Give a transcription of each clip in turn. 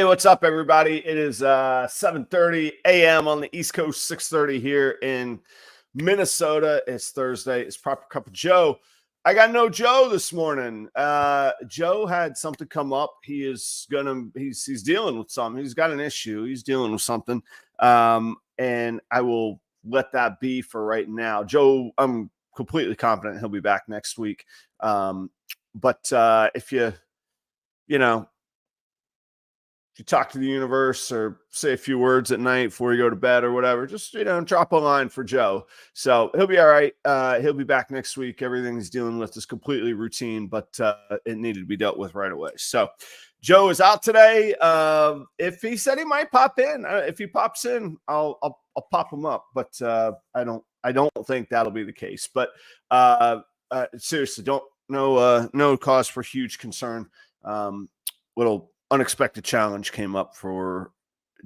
what's up, everybody? It is 7:30 a.m. on the East Coast, 6:30 here in Minnesota. It's Thursday. It's Proper Cup of Joe. I got no Joe this morning. Joe had something come up. He's dealing with something. He's got an issue. He's dealing with something. And I will let that be for right now. Joe, I'm completely confident he'll be back next week. But if you talk to the universe or say a few words at night before you go to bed or whatever, just, drop a line for Joe. So he'll be all right. He'll be back next week. Everything he's dealing with is completely routine, but it needed to be dealt with right away. So Joe is out today. If he said he might pop in, if he pops in, I'll pop him up, but I don't think that'll be the case, but seriously, no cause for huge concern. Little unexpected challenge came up for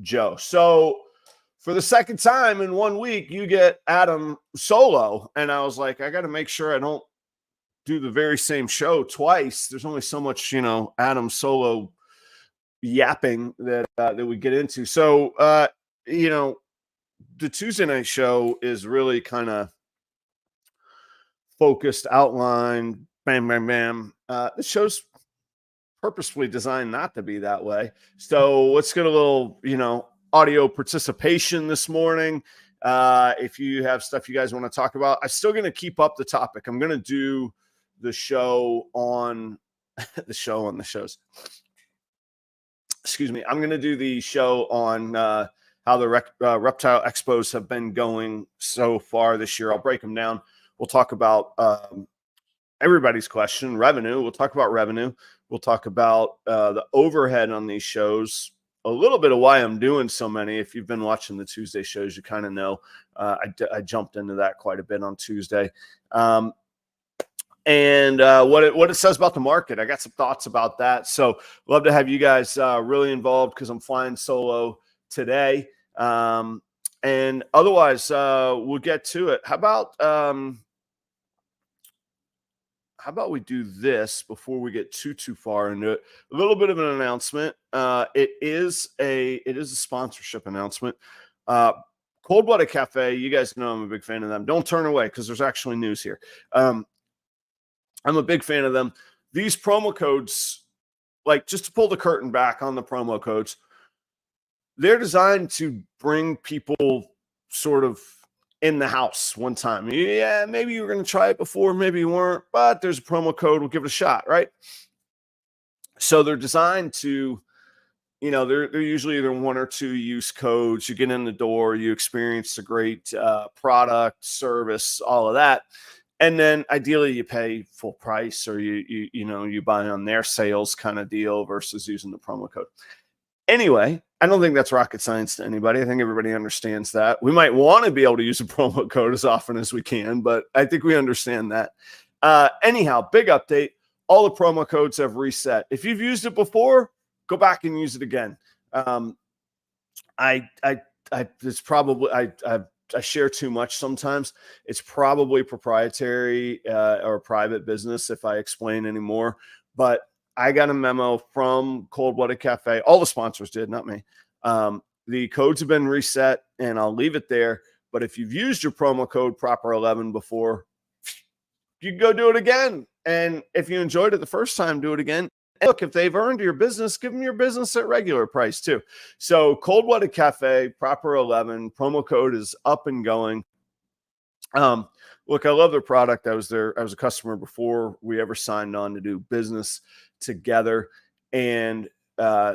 Joe. So for the second time in 1 week, you get Adam solo. And I was like, I got to make sure I don't do the very same show twice. There's only so much, Adam solo yapping that we get into. So, the Tuesday night show is really kind of focused, outlined, bam, bam, bam. The show's purposefully designed not to be that way. So let's get a little, audio participation this morning. If you have stuff you guys want to talk about, I'm still going to keep up the topic. I'm going to do the show on the shows. Excuse me. I'm going to do the show on how the Reptile Expos have been going so far this year. I'll break them down. We'll talk about everybody's question, revenue. We'll talk about revenue. We'll talk about the overhead on these shows, a little bit of why I'm doing so many. If you've been watching the Tuesday shows, you kind of know I jumped into that quite a bit on Tuesday. And what it says about the market. I got some thoughts about that. So love to have you guys really involved because I'm flying solo today. And otherwise, we'll get to it. How about we do this before we get too far into it? A little bit of an announcement. It is a sponsorship announcement. Cold Blooded Cafe. You guys know I'm a big fan of them. Don't turn away because there's actually news here. I'm a big fan of them. These promo codes, like just to pull the curtain back on the promo codes, they're designed to bring people sort of in the house one time. Yeah, maybe you were going to try it before, maybe you weren't, but there's a promo code. We'll give it a shot, right? So they're designed to, they're usually either 1 or 2 use codes. You get in the door, you experience a great product, service, all of that. And then ideally you pay full price or you buy on their sales kind of deal versus using the promo code. Anyway, I don't think that's rocket science to anybody. I think everybody understands that. We might want to be able to use a promo code as often as we can, but I think we understand that. Anyhow, big update. All the promo codes have reset. If you've used it before, go back and use it again. I share too much sometimes. It's probably proprietary or private business if I explain anymore, but I got a memo from Cold Blooded Cafe. All the sponsors did, not me. The codes have been reset, and I'll leave it there. But if you've used your promo code Proper11 before, you can go do it again. And if you enjoyed it the first time, do it again. And look, if they've earned your business, give them your business at regular price too. So Cold Blooded Cafe, Proper11, promo code is up and going. Look, I love their product. I was a customer before we ever signed on to do business together, and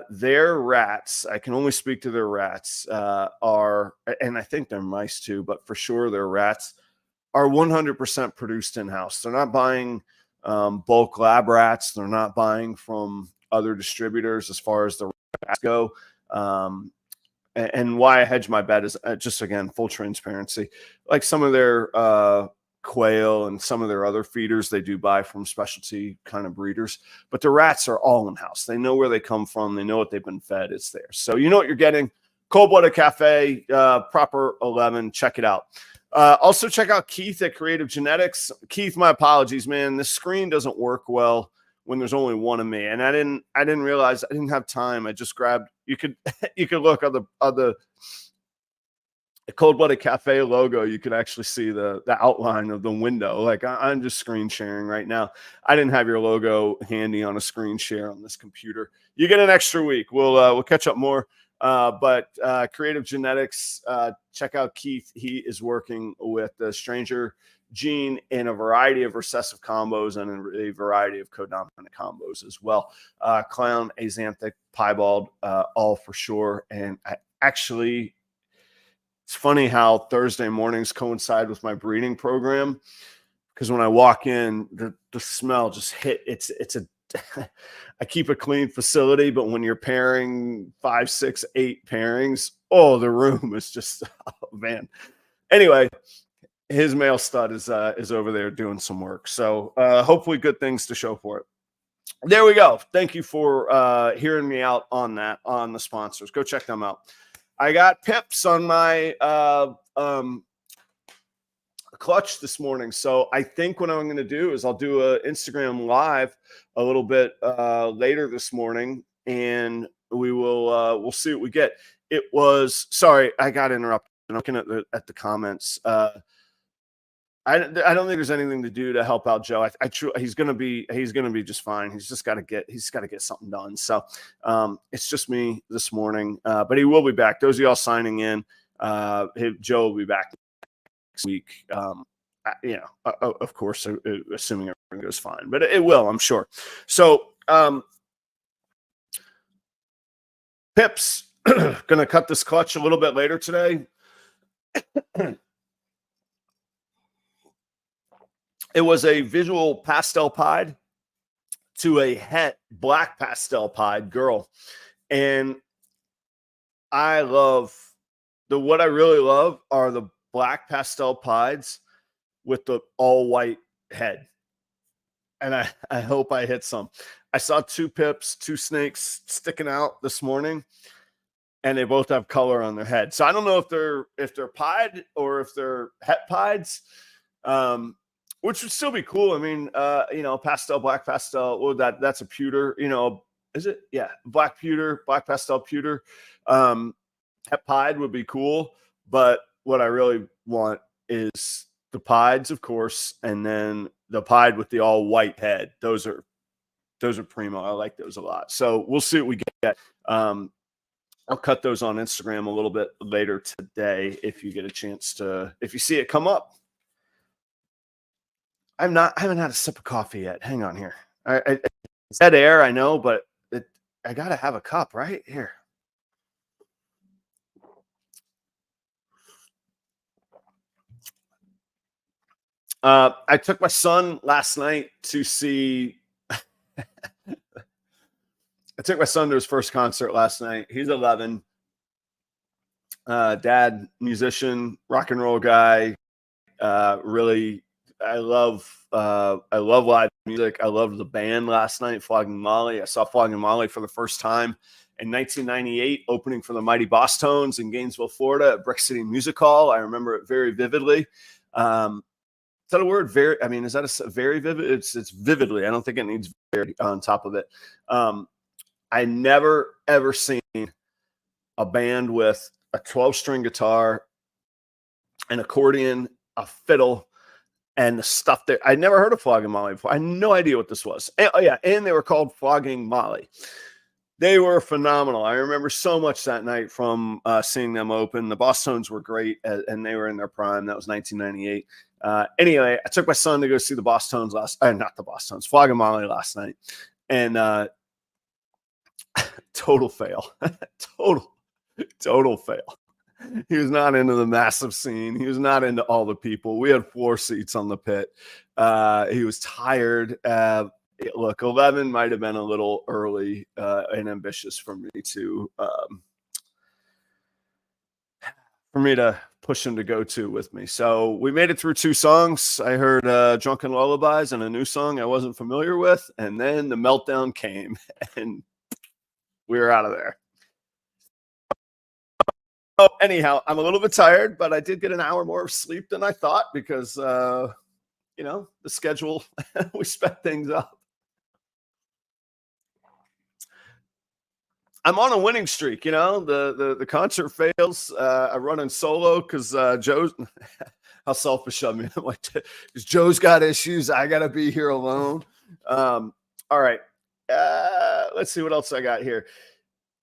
their rats, I can only speak to their rats, are, and I think they're mice too, but for sure their rats are 100% produced in-house. They're not buying bulk lab rats. They're not buying from other distributors as far as the rats go. And why I hedge my bet is just, again, full transparency. Like some of their quail and some of their other feeders they do buy from specialty kind of breeders, but the rats are all in-house. They know where they come from. They know what they've been fed. It's there. So you know what you're getting. Cold Blooded Cafe, Proper11. Check it out. Also check out Keith at Creative Genetics. Keith, my apologies, man. This screen doesn't work well when there's only one of me. And I didn't realize, I didn't have time. I just grabbed, you could look on the Cold Blooded Cafe logo. You could actually see the outline of the window. Like I'm just screen sharing right now. I didn't have your logo handy on a screen share on this computer. You get an extra week. We'll catch up more. But Creative Genetics, check out Keith. He is working with the Stranger gene in a variety of recessive combos and in a variety of codominant combos as well. Clown, Axanthic, Piebald, all for sure. And it's funny how Thursday mornings coincide with my breeding program, because when I walk in, the smell just hit. I keep a clean facility, but when you're pairing 5, 6, 8 pairings, oh, the room is just, oh man. Anyway, his male stud is over there doing some work. So hopefully good things to show for it. There we go. Thank you for hearing me out on that, on the sponsors. Go check them out. I got pips on my clutch this morning. So I think what I'm going to do is I'll do an Instagram live a little bit later this morning, and we'll see what we get. It was, sorry, I got interrupted. I'm looking at the comments. I don't think there's anything to do to help out Joe. He's gonna be just fine. He's got to get something done. So it's just me this morning, but he will be back. Those of y'all signing in, Joe will be back next week. Of course, assuming everything goes fine, but it will, I'm sure. So Pips gonna cut this clutch a little bit later today. It was a visual pastel pied to a het black pastel pied girl. And what I really love are the black pastel pieds with the all white head. And I hope I hit some. I saw 2 pips, 2 snakes sticking out this morning, and they both have color on their head. So I don't know if they're pied or if they're het pieds. Which would still be cool. I mean, pastel, black pastel. Well, that's a pewter, is it? Yeah. Black pewter, black pastel pewter. Het pied would be cool. But what I really want is the pieds, of course, and then the pied with the all white head. Those are primo. I like those a lot. So we'll see what we get. I'll cut those on Instagram a little bit later today if you get a chance if you see it come up. I haven't had a sip of coffee yet. Hang on here. It's dead air, I know, but I got to have a cup right here. I took my son last night to see. I took my son to his first concert last night. He's 11. Dad, musician, rock and roll guy. Really. I love live music. I loved the band last night, Flogging Molly. I saw Flogging Molly for the first time in 1998, opening for the Mighty Boss Tones in Gainesville, Florida at Brick City Music Hall. I remember it very vividly. Is that a word? Very? I mean, is that a very vivid? It's vividly. I don't think it needs very on top of it. I never ever seen a band with a 12-string guitar, an accordion, a fiddle, and the stuff there. I'd never heard of Flogging Molly before. I had no idea what this was. And they were called Flogging Molly. They were phenomenal. I remember so much that night from seeing them open. The Boss Tones were great, and they were in their prime. That was 1998. Anyway, I took my son to go see the Boss Tones Flogging Molly last night. And total fail. Total fail. He was not into the massive scene. He was not into all the people. We had 4 seats on the pit. He was tired. Look, 11 might have been a little early and ambitious for me to push him to go to with me. So we made it through 2 songs. I heard Drunken Lullabies and a new song I wasn't familiar with. And then the meltdown came and we were out of there. Oh, anyhow, I'm a little bit tired, but I did get an hour more of sleep than I thought because, the schedule, we sped things up. I'm on a winning streak, you know. The concert fails. I run in solo because Joe's how selfish of me. I'm like, because Joe's got issues. I gotta be here alone. All right. Let's see what else I got here.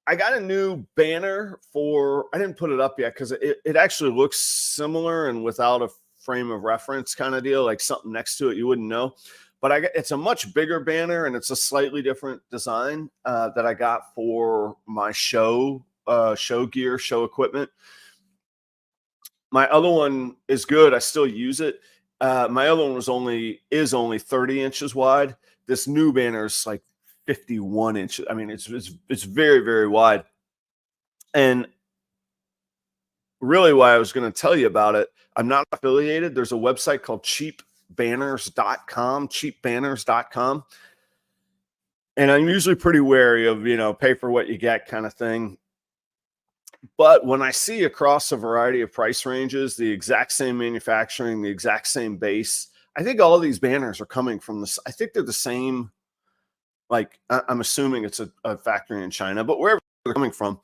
I got a new banner for, I didn't put it up yet because it actually looks similar and without a frame of reference kind of deal, like something next to it you wouldn't know. But it's a much bigger banner and it's a slightly different design that I got for my show gear, show equipment. My other one is good. I still use it. My other one is only 30 inches wide. This new banner is like 51 inches. I mean, it's very, very wide. And really why I was going to tell you about it, I'm not affiliated. There's a website called cheapbanners.com. And I'm usually pretty wary of, you know, pay for what you get kind of thing. But when I see across a variety of price ranges, the exact same manufacturing, the exact same base, I think all of these banners are coming from this. I think they're the same. Like, I'm assuming it's a factory in China, but wherever they're coming from,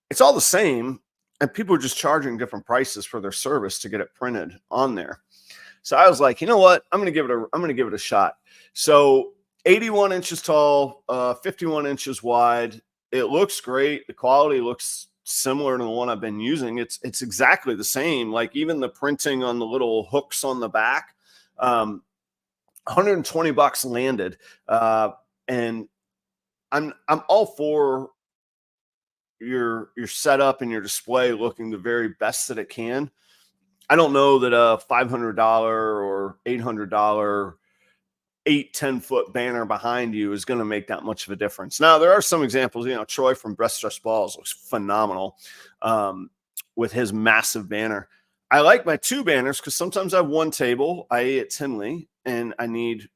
it's all the same. And people are just charging different prices for their service to get it printed on there. So I was like, you know what? I'm going to give it a shot. So 81 inches tall, 51 inches wide. It looks great. The quality looks similar to the one I've been using. It's exactly the same. Like even the printing on the little hooks on the back, $120 landed. And I'm all for your setup and your display looking the very best that it can. I don't know that a $500 or $800 8-10 foot banner behind you is going to make that much of a difference. Now there are some examples. You know, Troy from Breast Stress Balls looks phenomenal with his massive banner. I like my two banners because sometimes I have one table. I eat at Tinley and I need,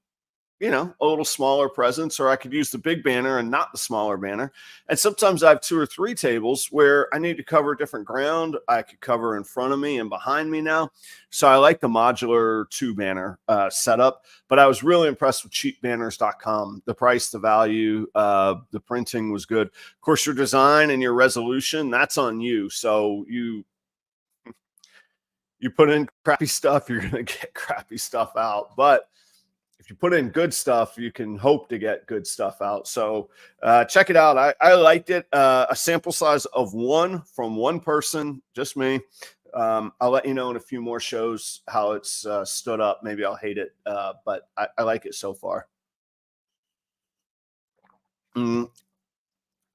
you know, a little smaller presence, or I could use the big banner and not the smaller banner. And sometimes I have 2 or 3 tables where I need to cover different ground. I could cover in front of me and behind me now. So I like the modular 2 banner setup, but I was really impressed with cheapbanners.com. The price, the value, the printing was good. Of course, your design and your resolution, that's on you. So you put in crappy stuff, you're going to get crappy stuff out. But if you put in good stuff, you can hope to get good stuff out. So check it out. I liked it. A sample size of 1 from 1 person, just me. I'll let you know in a few more shows how it's stood up. Maybe I'll hate it, but I like it so far.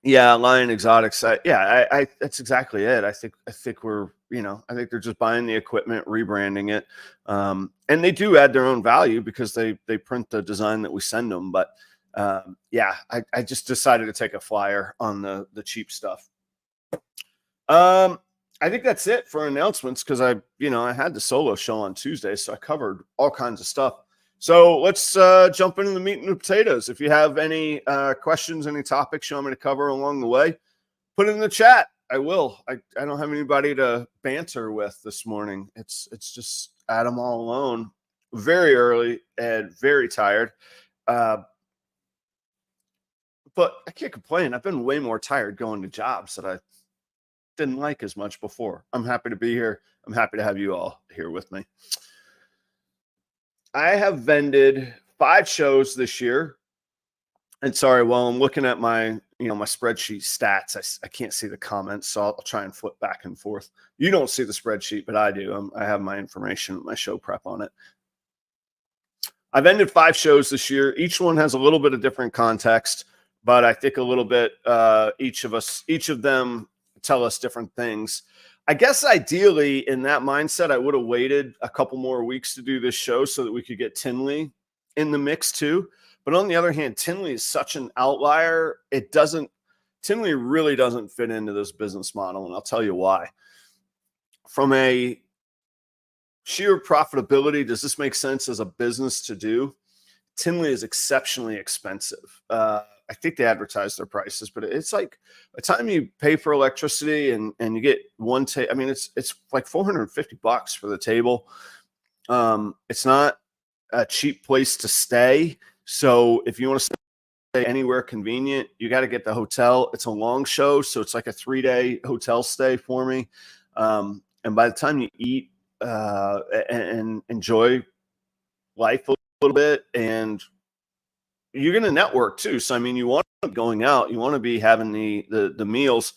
Yeah, Lion Exotics. That's exactly it. I think we're, you know, I think they're just buying the equipment, rebranding it, and they do add their own value because they print the design that we send them. But yeah, I just decided to take a flyer on the cheap stuff. I think that's it for announcements because I had the solo show on Tuesday, so I covered all kinds of stuff. So let's jump into the meat and the potatoes. If you have any questions, any topics you want me to cover along the way, put it in the chat. I will. I don't have anybody to banter with this morning. It's just Adam all alone. Very early and very tired. But I can't complain. I've been way more tired going to jobs that I didn't like as much before. I'm happy to be here. I'm happy to have you all here with me. I have vended 5 shows this year. And sorry, while I'm looking at my spreadsheet stats, I can't see the comments, so I'll try and flip back and forth. You don't see the spreadsheet, but I do. I have my information, my show prep on it. I've ended 5 shows this year. Each one has a little bit of different context, but I think a little bit, each of them tell us different things. I guess ideally in that mindset, I would have waited a couple more weeks to do this show so that we could get Tinley in the mix too. But on the other hand, Tinley is such an outlier. Tinley really doesn't fit into this business model. And I'll tell you why. From a sheer profitability, does this make sense as a business to do? Tinley is exceptionally expensive. I think they advertise their prices, but it's like by the time you pay for electricity and you get one table, I mean, it's like $450 for the table. It's not a cheap place to stay. So if you want to stay anywhere convenient. You got to get the hotel. It's a long show, so it's like a 3-day hotel stay for me. And by the time you eat and enjoy life a little bit, and you're going to network too. So, I mean, you want to be going out, you want to be having the meals,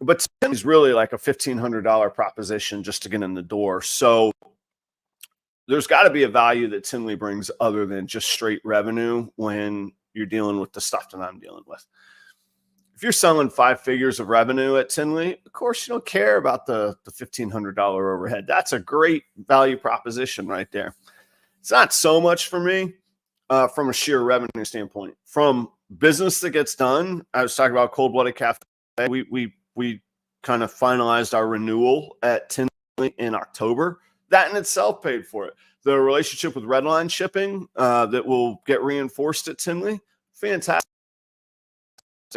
but it's really like a $1,500 proposition just to get in the door. So there's got to be a value that Tinley brings other than just straight revenue when you're dealing with the stuff that I'm dealing with. If you're selling 5 figures of revenue at Tinley, of course, you don't care about the $1,500 overhead. That's a great value proposition right there. It's not so much for me from a sheer revenue standpoint. From business that gets done, I was talking about Cold Blooded Cafe. We kind of finalized our renewal at Tinley in October. That in itself paid for it. The relationship with Redline Shipping that will get reinforced at Tinley, fantastic.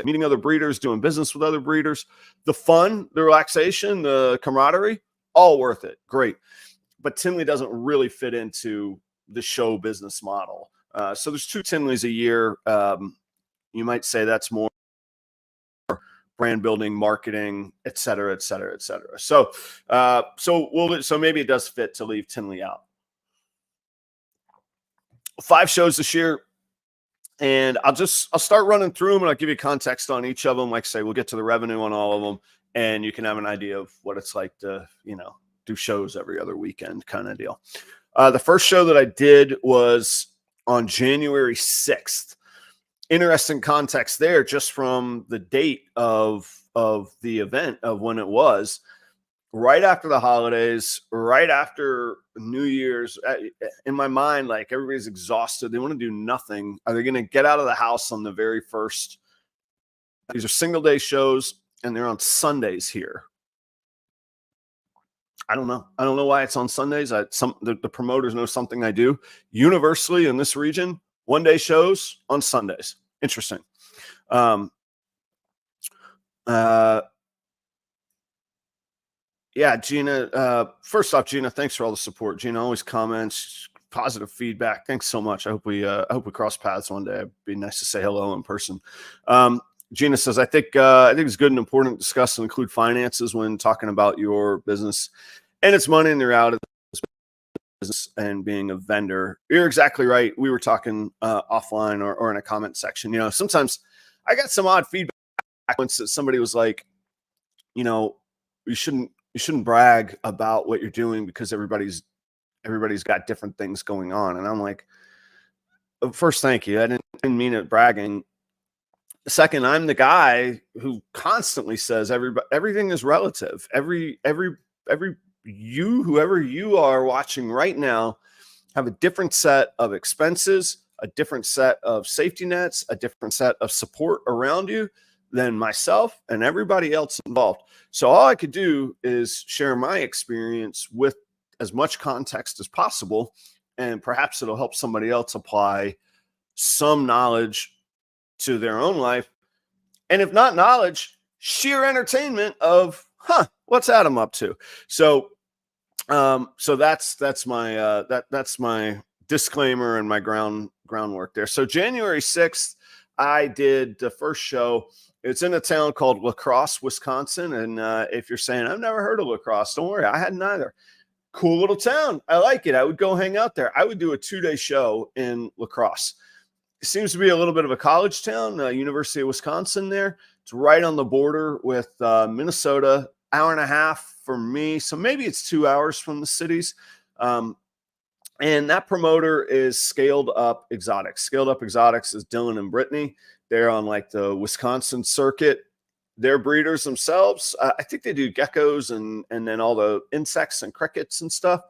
Meeting other breeders, doing business with other breeders, the fun, the relaxation, the camaraderie, all worth it. Great. But Tinley doesn't really fit into the show business model. So there's 2 Tinleys a year. You might say that's more brand building, marketing, et cetera, et cetera, et cetera. So maybe it does fit to leave Tinley out. 5 shows this year. And I'll start running through them, and I'll give you context on each of them. Like I say, we'll get to the revenue on all of them, and you can have an idea of what it's like to, do shows every other weekend kind of deal. The first show that I did was on January 6th. Interesting context there, just from the date of the event, of when it was. Right after the holidays, right after New Year's. In my mind, like, everybody's exhausted. They want to do nothing. Are they going to get out of the house on the very first? These are single day shows, and they're on Sundays here. I don't know. I don't know why it's on Sundays. The promoters know something I do. Universally in this region, 1-day shows on Sundays. Interesting. Yeah, Gina. First off, Gina, thanks for all the support. Gina always comments, positive feedback. Thanks so much. I hope we cross paths one day. It'd be nice to say hello in person. Gina says, I think it's good and important to discuss and include finances when talking about your business, and it's money in the reality of this business and being a vendor. You're exactly right. We were talking offline or in a comment section. Sometimes I got some odd feedback once that somebody was like, you shouldn't brag about what you're doing because everybody's got different things going on. And I'm like, first, thank you. I didn't mean it bragging. Second, I'm the guy who constantly says everything is relative. Whoever you are watching right now, have a different set of expenses, a different set of safety nets, a different set of support around you than myself and everybody else involved. So all I could do is share my experience with as much context as possible, and perhaps it'll help somebody else apply some knowledge to their own life. And if not knowledge, sheer entertainment of, what's Adam up to? So that's my disclaimer and my groundwork there. So January 6th, I did the first show. It's in a town called La Crosse, Wisconsin. And if you're saying, I've never heard of La Crosse, don't worry, I hadn't either. Cool little town. I like it. I would go hang out there. I would do a 2-day show in La Crosse. It seems to be a little bit of a college town, University of Wisconsin there. It's right on the border with Minnesota, hour and a half for me. So maybe it's 2 hours from the cities. And that promoter is Scaled Up Exotics. Scaled Up Exotics is Dylan and Brittany. They're on like the Wisconsin circuit. They're breeders themselves. I think they do geckos and then all the insects and crickets and stuff.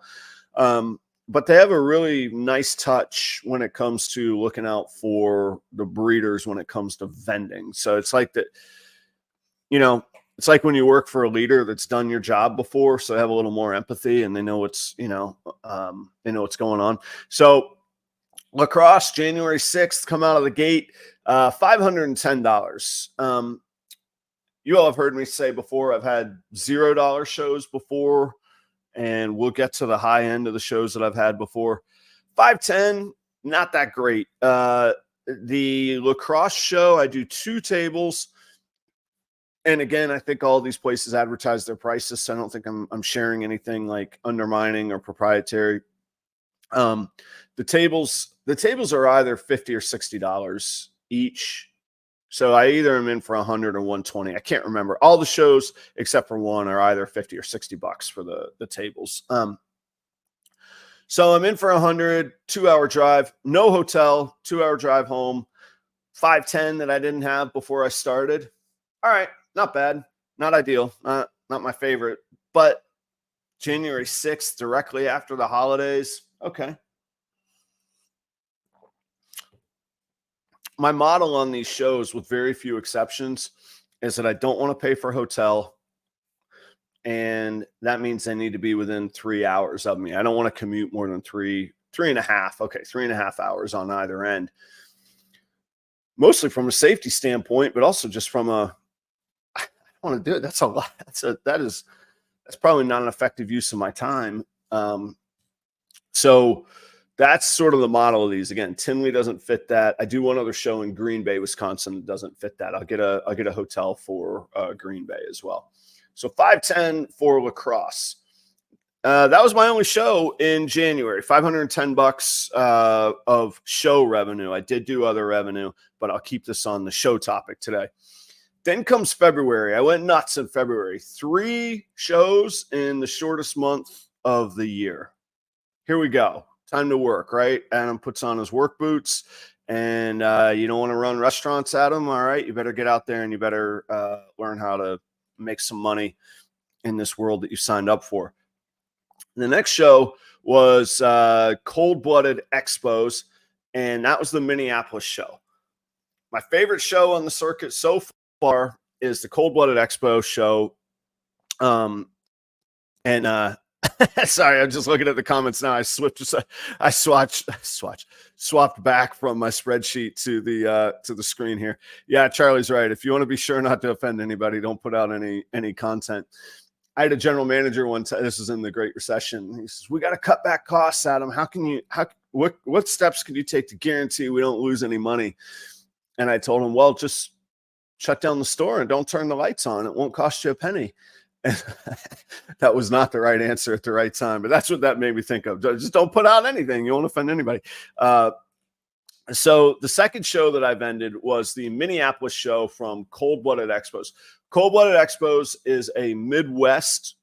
But they have a really nice touch when it comes to looking out for the breeders when it comes to vending. So it's like that, it's like when you work for a leader that's done your job before, so they have a little more empathy and they know what's, they know what's going on. So La Crosse, January 6th, come out of the gate, $510. You all have heard me say before, I've had $0 shows before, and we'll get to the high end of the shows that I've had before. $510, not that great. The lacrosse show, I do 2 tables. And again, I think all these places advertise their prices, so I don't think I'm sharing anything like undermining or proprietary. The tables are either $50 or $60 each. So I either am in for 100 or 120. I can't remember. All the shows except for one are either 50 or 60 bucks for the tables. So I'm in for 100, 2-hour drive, no hotel, 2-hour drive home, 510 that I didn't have before I started. All right, not bad, not ideal, not my favorite, but January 6th, directly after the holidays, okay. My model on these shows, with very few exceptions, is that I don't want to pay for a hotel. And that means they need to be within 3 hours of me. I don't want to commute more than 3.5. Okay, 3.5 hours on either end. Mostly from a safety standpoint, but also just from I want to do it. That's a lot. That's probably not an effective use of my time. So that's sort of the model of these. Again, Tinley doesn't fit that. I do one other show in Green Bay, Wisconsin that doesn't fit that. I'll get a hotel for Green Bay as well. So 510 for lacrosse. That was my only show in January. $510 of show revenue. I did do other revenue, but I'll keep this on the show topic today. Then comes February. I went nuts in February. 3 shows in the shortest month of the year. Here we go. Time to work, right? Adam puts on his work boots, and you don't want to run restaurants at him. All right, you better get out there and you better learn how to make some money in this world that you signed up for. The next show was Cold-Blooded Expos, and that was the Minneapolis show. My favorite show on the circuit so far is the Cold-Blooded Expo show. Sorry, I'm just looking at the comments now. I swapped back from my spreadsheet to the screen here. Yeah, Charlie's right. If you want to be sure not to offend anybody, don't put out any content. I had a general manager one time. This was in the Great Recession. He says, "We got to cut back costs, Adam. What steps can you take to guarantee we don't lose any money?" And I told him, "Well, just shut down the store and don't turn the lights on. It won't cost you a penny." And that was not the right answer at the right time, but that's what that made me think of. Just don't put out anything. You won't offend anybody. So the second show that I vended was the Minneapolis show from Cold-Blooded Expos. Cold-Blooded Expos is a Midwest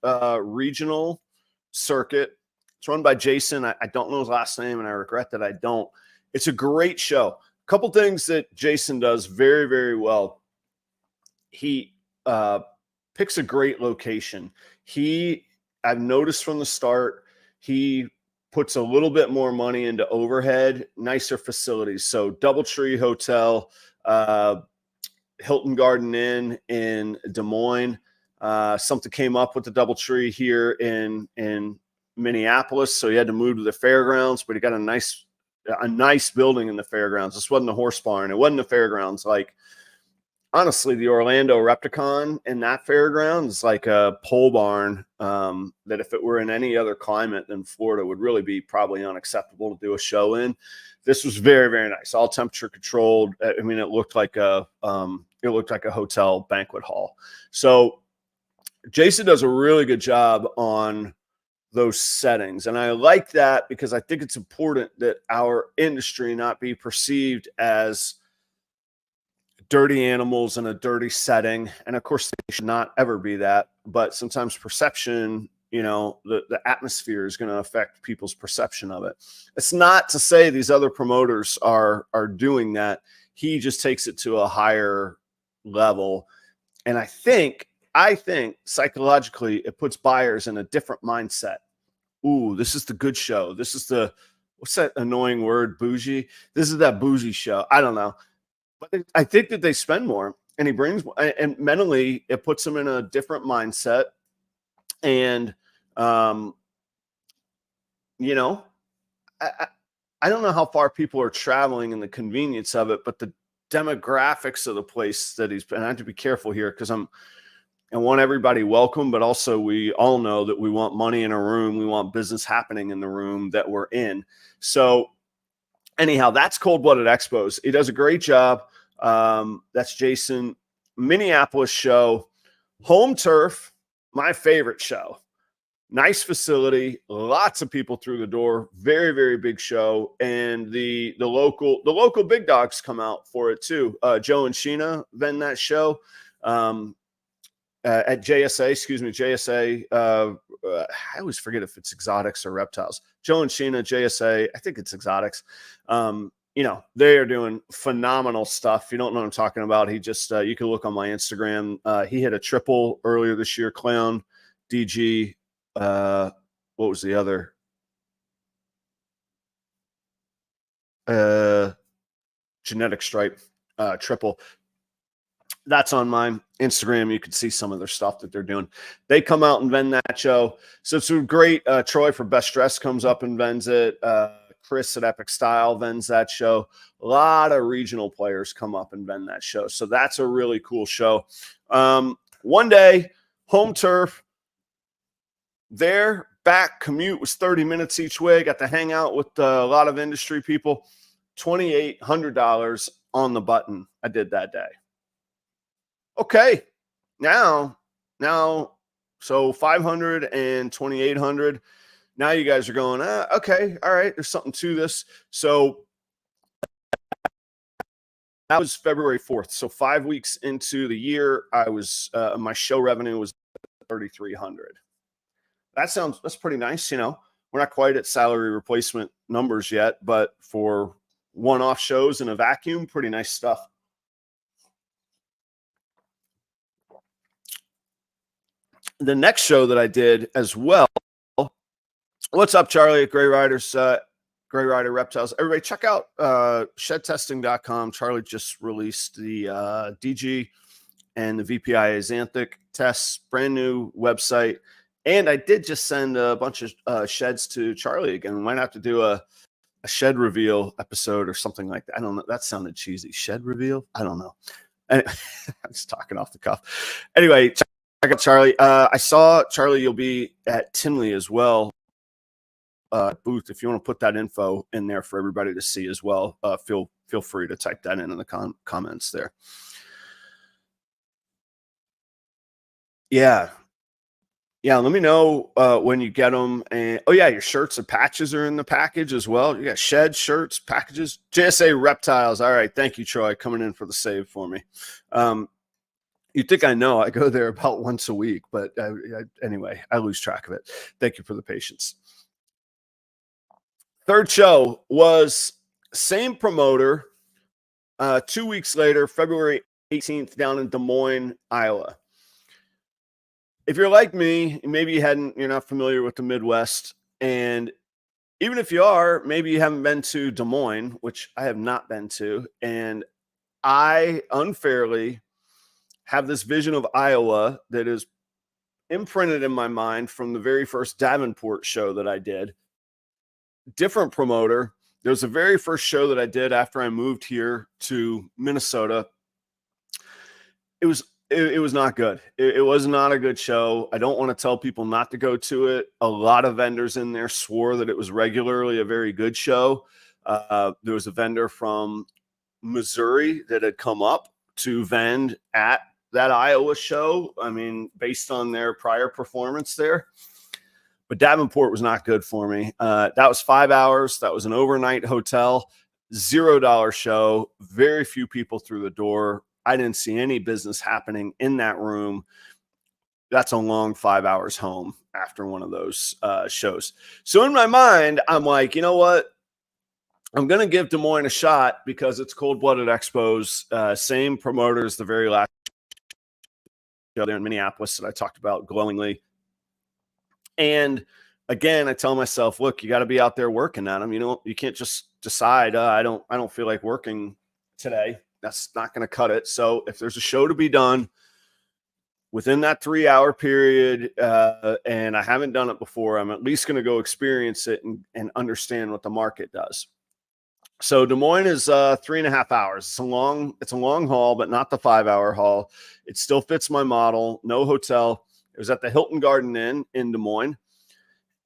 regional circuit. It's run by Jason. I don't know his last name, and I regret that I don't. It's a great show. A couple things that Jason does very, very well. He picks a great location. I've noticed from the start, he puts a little bit more money into overhead, nicer facilities. So DoubleTree Hotel, Hilton Garden Inn in Des Moines. Something came up with the DoubleTree here in Minneapolis, so he had to move to the fairgrounds, but he got a nice building in the fairgrounds. This wasn't a horse barn. It wasn't the fairgrounds. Like, honestly, the Orlando Repticon in that fairground is like a pole barn that if it were in any other climate than Florida would really be probably unacceptable to do a show in. This was very, very nice, all temperature controlled. I mean, it looked like a hotel banquet hall. So Jason does a really good job on those settings, and I like that because I think it's important that our industry not be perceived as dirty animals in a dirty setting. And of course, they should not ever be that. But sometimes perception, the atmosphere is going to affect people's perception of it. It's not to say these other promoters are doing that. He just takes it to a higher level. And I think psychologically, it puts buyers in a different mindset. Ooh, this is the good show. This is what's that annoying word? Bougie. This is that bougie show. I don't know. But I think that they spend more, and he brings, and mentally it puts them in a different mindset. And, I don't know how far people are traveling and the convenience of it, but the demographics of the place that and I have to be careful here because I want everybody welcome, but also we all know that we want money in a room. We want business happening in the room that we're in. So anyhow, that's Cold Blooded Expos. He does a great job. That's Jason. Minneapolis show, home turf, my favorite show. Nice facility, lots of people through the door. Very, very big show, and the local big dogs come out for it too. Joe and Sheena vend that show at JSA. Excuse me, JSA. I always forget if it's exotics or reptiles. Joe and Sheena, JSA. I think it's exotics. You know, they are doing phenomenal stuff. If you don't know what I'm talking about, he just you can look on my Instagram. He hit a triple earlier this year. Clown, DG. What was the other? Genetic Stripe triple. That's on my Instagram. You can see some of their stuff that they're doing. They come out and vend that show. So it's great. Troy for Best Dress comes up and vends it. Chris at Epic Style vends that show. A lot of regional players come up and vend that show. So that's a really cool show. One day, home turf, there, back, commute was 30 minutes each way. Got to hang out with a lot of industry people. $2,800 on the button I did that day. Okay, now, so 500 and 2,800. Now you guys are going, okay, all right, there's something to this. So that was February 4th. So 5 weeks into the year, I was my show revenue was 3,300. That's pretty nice. You know, we're not quite at salary replacement numbers yet, but for one-off shows in a vacuum, pretty nice stuff. The next show that I did as well. What's up, Charlie at Gray Riders, Gray Rider Reptiles? Everybody, check out shedtesting.com. Charlie just released the DG and the VPI Xanthic tests, brand new website. And I did just send a bunch of sheds to Charlie again. We might have to do a shed reveal episode or something like that. I don't know. That sounded cheesy. Shed reveal? I don't know. I'm just talking off the cuff. Anyway, check out Charlie. I saw, Charlie, you'll be at Tinley as well. Booth, if you want to put that info in there for everybody to see as well, feel free to type that in the comments there. Yeah, let me know when you get them. And oh yeah, your shirts and patches are in the package as well. You got shed shirts, packages, JSA Reptiles. All right, thank you, Troy, coming in for the save for me. You think I know? I go there about once a week, but anyway, I lose track of it. Thank you for the patience. Third show was same promoter. 2 weeks later, February 18th, down in Des Moines, Iowa. If you're like me, maybe you're not familiar with the Midwest, and even if you are, maybe you haven't been to Des Moines, which I have not been to, and I unfairly have this vision of Iowa that is imprinted in my mind from the very first Davenport show that I did. Different promoter. There was the very first show that I did after I moved here to Minnesota. It was not good. It was not a good show. I don't want to tell people not to go to it. A lot of vendors in there swore that it was regularly a very good show. There was a vendor from Missouri that had come up to vend at that Iowa show. I mean, based on their prior performance there. But Davenport was not good for me. That was 5 hours. That was an overnight hotel, $0 show. Very few people through the door. I didn't see any business happening in that room. That's a long 5 hours home after one of those shows. So in my mind, I'm like, you know what? I'm going to give Des Moines a shot because it's Cold Blooded Expos. Same promoters, the very last show there in Minneapolis that I talked about glowingly. And again, I tell myself, look, you got to be out there working at them. You know, you can't just decide, I don't feel like working today. That's not going to cut it. So if there's a show to be done within that 3 hour period, and I haven't done it before, I'm at least going to go experience it and understand what the market does. So Des Moines is 3.5 hours. It's a long haul, but not the 5 hour haul. It still fits my model. No hotel. It was at the Hilton Garden Inn in Des Moines.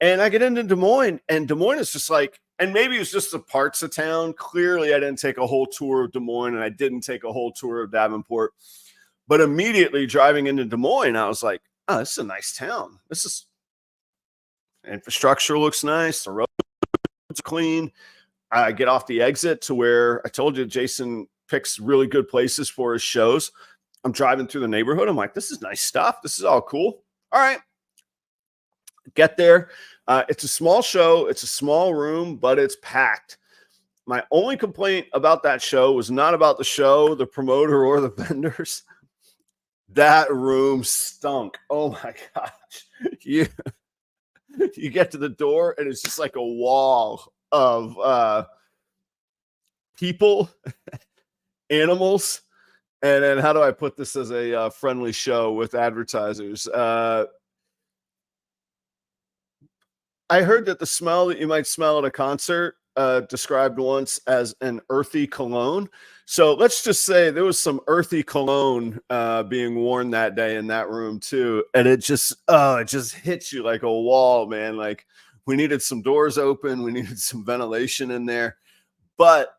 And I get into Des Moines, and Des Moines is just like, and maybe it's just the parts of town. Clearly, I didn't take a whole tour of Des Moines, and I didn't take a whole tour of Davenport. But immediately driving into Des Moines, I was like, oh, this is a nice town. This is infrastructure looks nice. The roads are clean. I get off the exit to where I told you Jason picks really good places for his shows. I'm driving through the neighborhood. I'm like, this is nice stuff. This is all cool. All right. Get there. It's a small show. It's a small room, but it's packed. My only complaint about that show was not about the show, the promoter, or the vendors. That room stunk. Oh my gosh. You get to the door and it's just like a wall of people, animals. And then how do I put this as a friendly show with advertisers? I heard that the smell that you might smell at a concert described once as an earthy cologne. So let's just say there was some earthy cologne being worn that day in that room too. And it just hits you like a wall, man. Like we needed some doors open. We needed some ventilation in there, but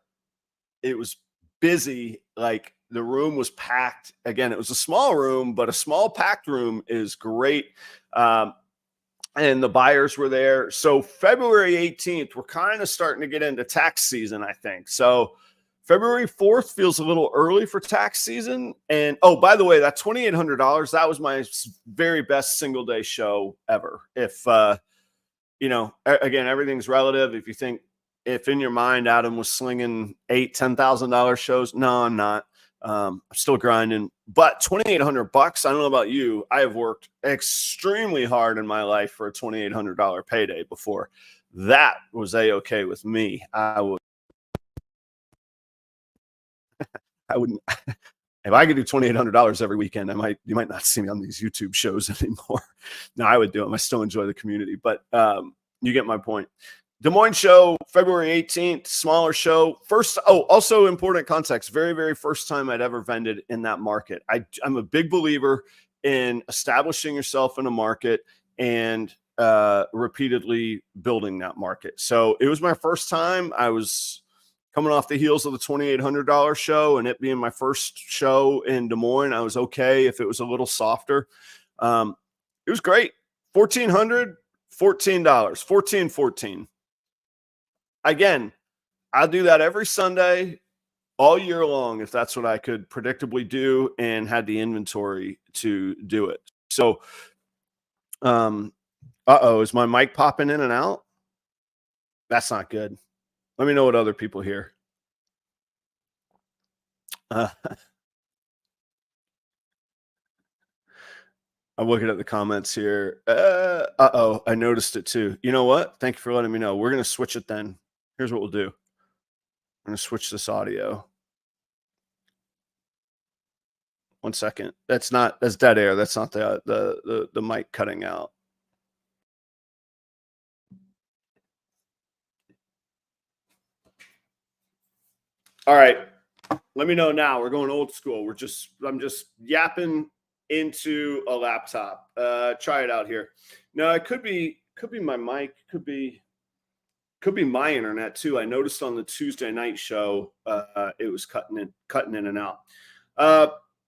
it was busy. Like the room was packed. Again, it was a small room, but a small packed room is great. And the buyers were there. So February 18th, we're kind of starting to get into tax season, I think. So February 4th feels a little early for tax season. And oh, by the way, that $2,800, that was my very best single day show ever. If, you know, again, everything's relative. If you think, if in your mind, Adam was slinging $8,000-$10,000 shows, no, I'm not. I'm still grinding, but $2,800. I don't know about you. I have worked extremely hard in my life for a $2,800 payday before. That was a-okay with me. I wouldn't. If I could do $2,800 every weekend, you might not see me on these YouTube shows anymore. No, I would do them. I still enjoy the community, but you get my point. Des Moines show, February 18th, smaller show. First, also important context, very, very first time I'd ever vended in that market. I'm a big believer in establishing yourself in a market and repeatedly building that market. So it was my first time. I was coming off the heels of the $2,800 show, and it being my first show in Des Moines, I was okay if it was a little softer. It was great. $1,400, $14, $14. Again, I do that every Sunday, all year long, if that's what I could predictably do and had the inventory to do it. So, is my mic popping in and out? That's not good. Let me know what other people hear. I'm looking at the comments here. I noticed it too. You know what? Thank you for letting me know. We're going to switch it then. Here's what we'll do. I'm going to switch this audio. One second. That's dead air. That's not the mic cutting out. All right. Let me know now. We're going old school. I'm just yapping into a laptop. Try it out here. No, it could be my mic, could be my internet too. I noticed on the Tuesday night show, it was cutting in and out.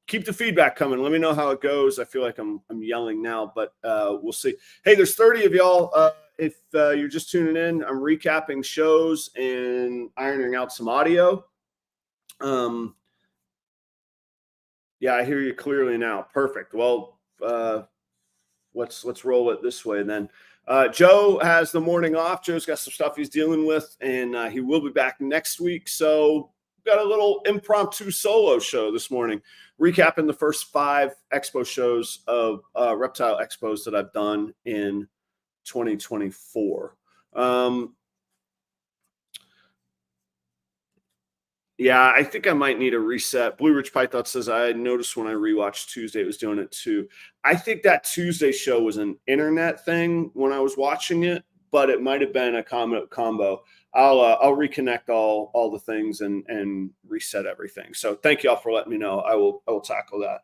Keep the feedback coming. Let me know how it goes. I feel like I'm yelling now, but we'll see. Hey, there's 30 of y'all. If you're just tuning in, I'm recapping shows and ironing out some audio. Yeah, I hear you clearly now. Perfect. Well, let's roll it this way then. Joe has the morning off. Joe's got some stuff he's dealing with, and he will be back next week. So we've got a little impromptu solo show this morning, recapping the first 5 expo shows of Reptile Expos that I've done in 2024. Yeah, I think I might need a reset. Blue Ridge Python says, I noticed when I rewatched Tuesday, it was doing it too. I think that Tuesday show was an internet thing when I was watching it, but it might have been a combo. I'll reconnect all the things and reset everything. So thank you all for letting me know. I will tackle that.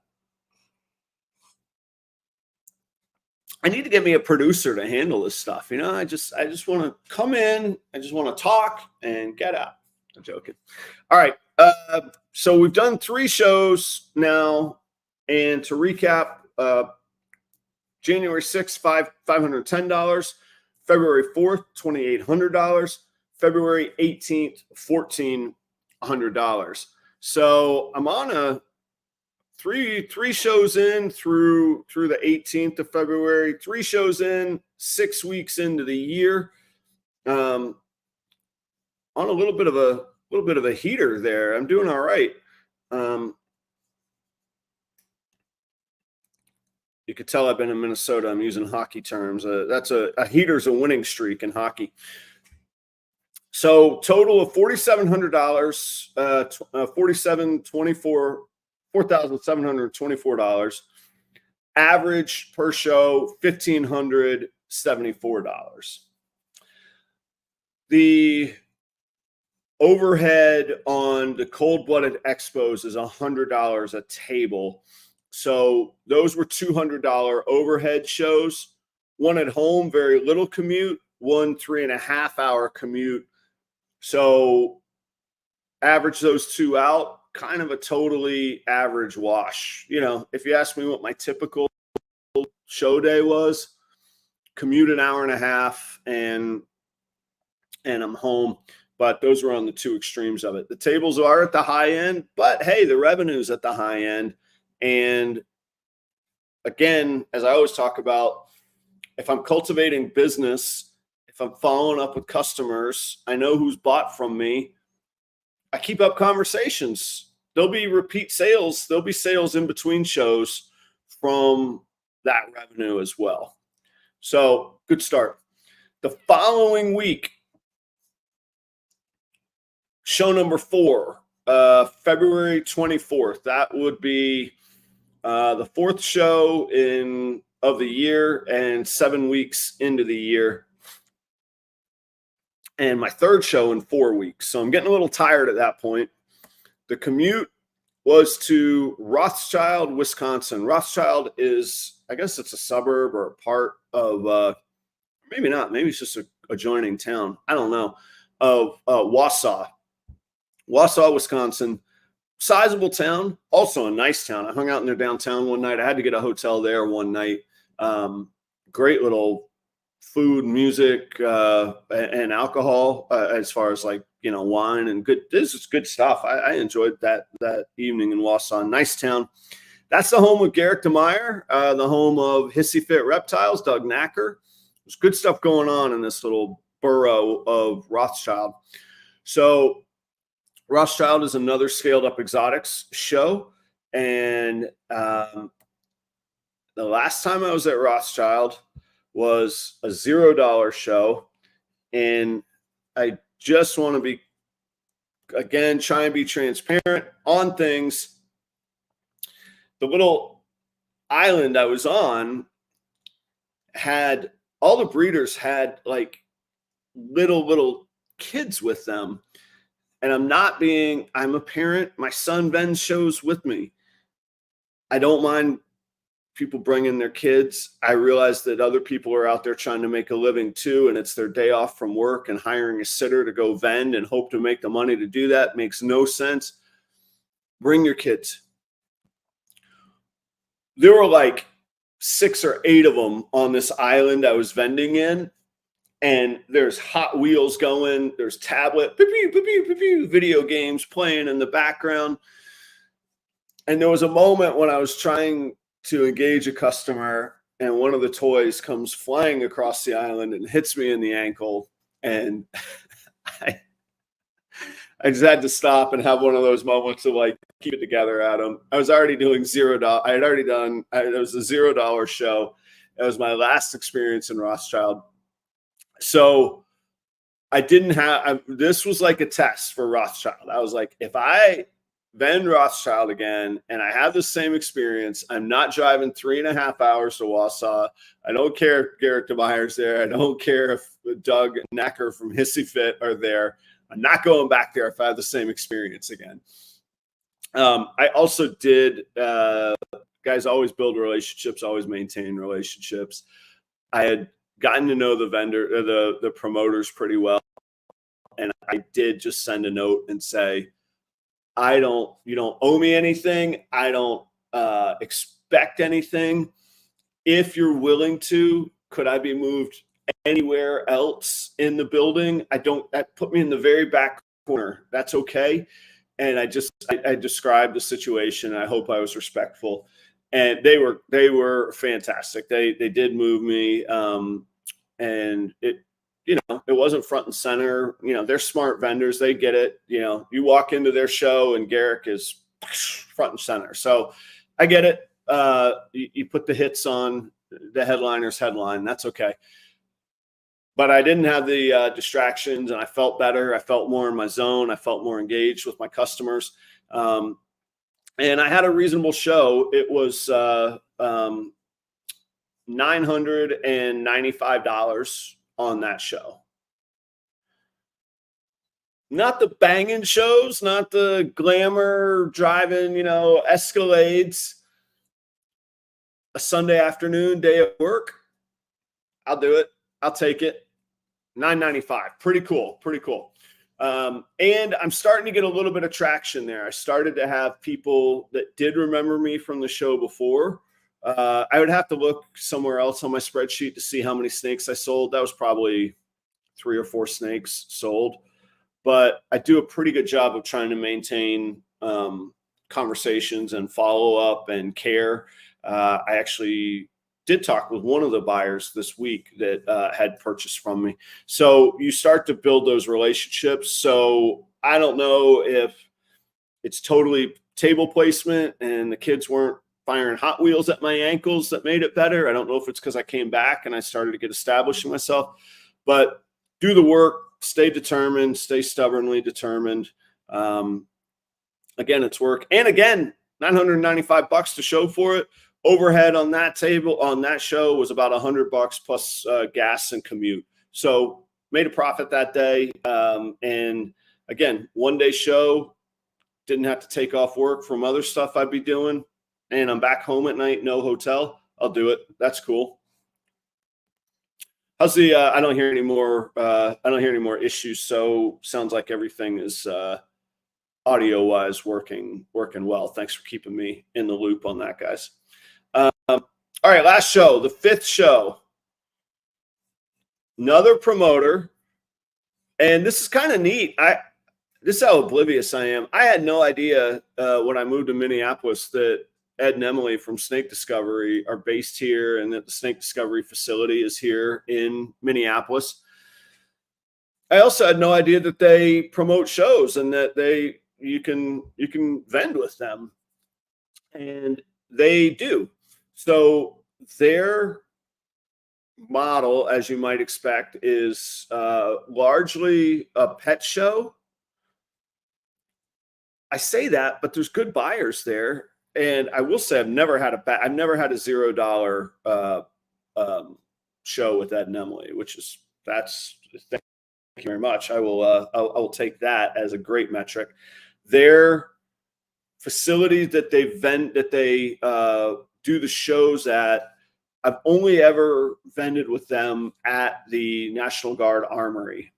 I need to get me a producer to handle this stuff. You know, I just want to come in. I just want to talk and get out. I'm joking. All right. So we've done 3 shows now. And to recap, January 6th, $510. February 4th, $2,800. February 18th, $1,400. So I'm on a three shows in through the 18th of February, 3 shows in, 6 weeks into the year. On a little bit of a heater there. I'm doing all right. You could tell I've been in Minnesota. I'm using hockey terms. That's a heater's a winning streak in hockey. So total of $4,700, $4,724. Average per show $1,574. The overhead on the cold-blooded expos is $100 a table. So those were $200 overhead shows. One at home, very little commute. One 3.5-hour commute. So average those 2 out, kind of a totally average wash. You know, if you ask me what my typical show day was, commute an hour and a half and I'm home. But those were on the 2 extremes of it. The tables are at the high end, but hey, the revenue's at the high end. And again, as I always talk about, if I'm cultivating business, if I'm following up with customers, I know who's bought from me. I keep up conversations. There'll be repeat sales. There'll be sales in between shows from that revenue as well. So good start. The following week, show number 4, February 24th. That would be the 4th show of the year and 7 weeks into the year. And my 3rd show in 4 weeks. So I'm getting a little tired at that point. The commute was to Rothschild, Wisconsin. Rothschild is, I guess it's a suburb or a part of, maybe not, maybe it's just a adjoining town. I don't know, of Wausau. Wausau, Wisconsin. Sizable town, also a nice town. I hung out in their downtown one night. I had to get a hotel there one night. Great little food, music, and alcohol, as far as like, you know, wine and good. This is good stuff. I enjoyed that evening in Wausau. Nice town. That's the home of Garrick DeMeyer, the home of Hissy Fit Reptiles, Doug Knacker. There's good stuff going on in this little borough of Rothschild. So Rothschild is another scaled up exotics show. And the last time I was at Rothschild was a $0 show. And I just want to be, again, try and be transparent on things. The little island I was on had, all the breeders had like little kids with them. And I'm a parent. My son Ben shows with me. I don't mind people bringing their kids. I realize that other people are out there trying to make a living too, and it's their day off from work, and hiring a sitter to go vend and hope to make the money to do that makes no sense. Bring your kids. There were like 6 or 8 of them on this island I was vending in. And there's Hot Wheels going, there's tablet, video games playing in the background. And there was a moment when I was trying to engage a customer, and one of the toys comes flying across the island and hits me in the ankle. And I just had to stop and have one of those moments of like, keep it together, Adam. I was already doing $0. I had already done, it was a $0 show. It was my last experience in Rothschild. So I didn't have, this was like a test for Rothschild. I was like, if I vend Rothschild again and I have the same experience, I'm not driving 3.5 hours to Wausau. I don't care if Garrick DeMeyer's there. I don't care if Doug Knacker from Hissy Fit are there. I'm not going back there if I have the same experience again. I also did, guys always build relationships, always maintain relationships. I had gotten to know the vendor, the promoters pretty well. And I did just send a note and say, you don't owe me anything. I don't expect anything. If you're willing to, could I be moved anywhere else in the building? That put me in the very back corner. That's okay. And I described the situation. I hope I was respectful. And they were fantastic. They did move me. And it wasn't front and center. They're smart vendors. They get it. You walk into their show and Garrick is front and center. So I get it. You put the hits on the headliner's headline. That's okay. But I didn't have the distractions, and I felt better. I felt more in my zone. I felt more engaged with my customers. And I had a reasonable show. It was $995 on that show. Not the banging shows, not the glamour driving, Escalades. A Sunday afternoon, day of work. I'll do it. I'll take it. $995. Pretty cool. And I'm starting to get a little bit of traction there. I started to have people that did remember me from the show before. I would have to look somewhere else on my spreadsheet to see how many snakes I sold. That was probably 3 or 4 snakes sold. But I do a pretty good job of trying to maintain conversations and follow up and care. I actually did talk with one of the buyers this week that had purchased from me. So you start to build those relationships. So I don't know if it's totally table placement and the kids weren't firing Hot Wheels at my ankles that made it better. I don't know if it's because I came back and I started to get established in myself. But do the work, stay determined, stay stubbornly determined. Again, it's work. And again, $995 to show for it. Overhead on that table, on that show, was about $100 plus gas and commute. So made a profit that day. And again, 1-day show, didn't have to take off work from other stuff I'd be doing. And I'm back home at night, no hotel. I'll do it. That's cool. How's the? I don't hear any more. I don't hear any more issues. So sounds like everything is audio wise working well. Thanks for keeping me in the loop on that, guys. All right, last show, the 5th show. Another promoter, and this is kind of neat. This is how oblivious I am. I had no idea when I moved to Minneapolis that Ed and Emily from Snake Discovery are based here, and that the Snake Discovery facility is here in Minneapolis. I also had no idea that they promote shows and that you can vend with them, and they do. So their model, as you might expect, is largely a pet show. I say that, but there's good buyers there, and I will say I've never had a $0 show with Ed and Emily, that's thank you very much. I will take that as a great metric. Their facilities that they do the shows at, I've only ever vended with them at the National Guard Armory.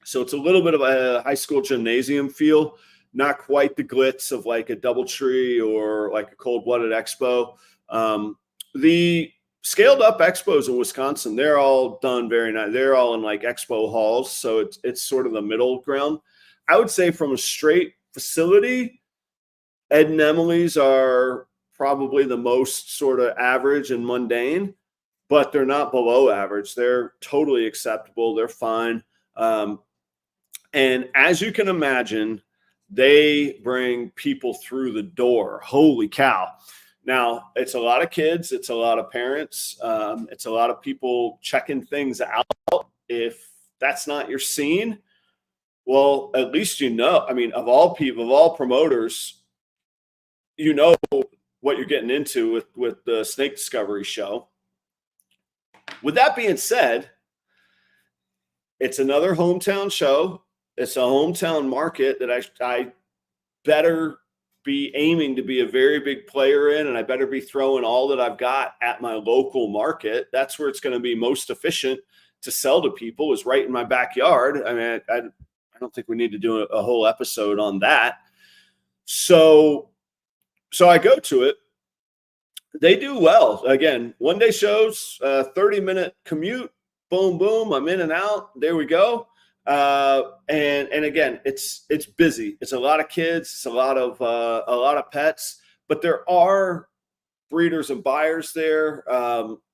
So it's a little bit of a high school gymnasium feel, not quite the glitz of like a DoubleTree or like a cold-blooded expo. The scaled up expos in Wisconsin, they're all done very nice. They're all in like expo halls. So it's sort of the middle ground. I would say from a straight facility, Ed and Emily's are probably the most sort of average and mundane, but they're not below average. They're totally acceptable. They're fine. And as you can imagine, they bring people through the door. Holy cow. Now, it's a lot of kids. It's a lot of parents. It's a lot of people checking things out. If that's not your scene, well, at least of all people, of all promoters, what you're getting into with the Snake Discovery show. With that being said, it's another hometown show. It's a hometown market that I better be aiming to be a very big player in, and I better be throwing all that I've got at my local market. That's where it's going to be most efficient to sell to people, is right in my backyard. I mean, I don't think we need to do a whole episode on that. So I go to it. They do well. Again, one-day shows, 30-minute commute, boom, boom, I'm in and out. There we go. And again, it's busy. It's a lot of kids. It's a lot of pets, but there are breeders and buyers there.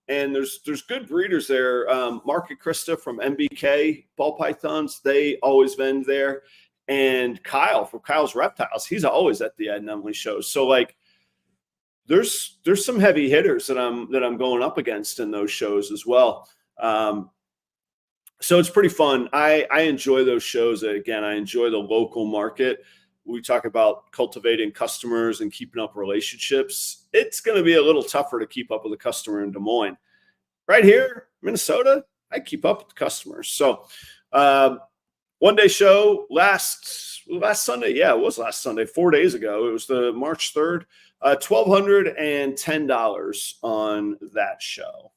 And there's good breeders there. Mark and Krista from MBK Ball Pythons, they always vend there. And Kyle from Kyle's Reptiles, he's always at the Ed and Emily shows. So like, there's some heavy hitters that I'm going up against in those shows as well. So it's pretty fun. I enjoy those shows. Again, I enjoy the local market. We talk about cultivating customers and keeping up relationships. It's going to be a little tougher to keep up with a customer in Des Moines. Right here, Minnesota, I keep up with the customers. So one-day show last Sunday. Yeah, it was last Sunday, 4 days ago. It was the March 3rd. $1,210 on that show.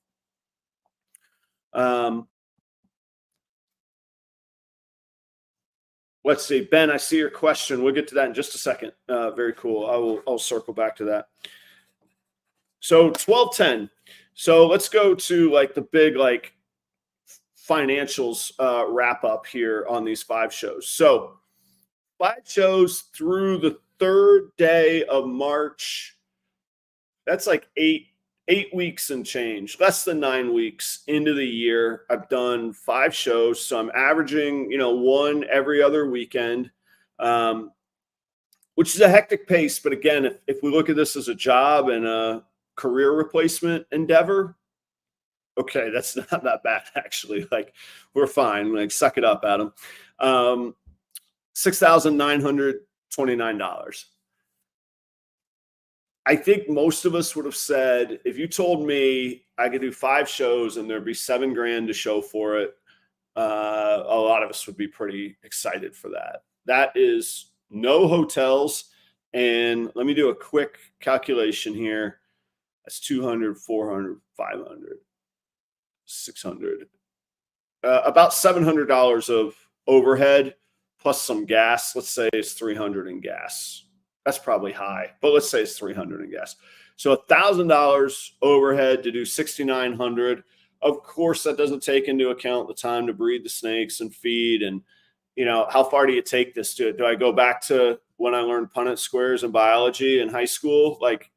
Let's see, Ben, I see your question. We'll get to that in just a second. Very cool. I'll circle back to that. So 1210. So let's go to like the big like financials wrap up here on these 5 shows. So 5 shows through the 3rd day of March. That's like eight weeks and change, less than 9 weeks into the year. I've done 5 shows. So I'm averaging, 1 every other weekend, which is a hectic pace. But again, if we look at this as a job and a career replacement endeavor, okay, that's not that bad, actually. Like, we're fine. Like, suck it up, Adam. $6,929. I think most of us would have said, if you told me I could do 5 shows and there'd be $7,000 to show for it, a lot of us would be pretty excited for that. That is no hotels. And let me do a quick calculation here. That's 200, 400, 500, 600, about $700 of overhead plus some gas. Let's say it's 300 in gas. That's probably high, but let's say it's 300 in gas. So $1,000 overhead to do 6,900. Of course, that doesn't take into account the time to breed the snakes and feed. And, how far do you take this to? Do I go back to when I learned Punnett squares and biology in high school? Like,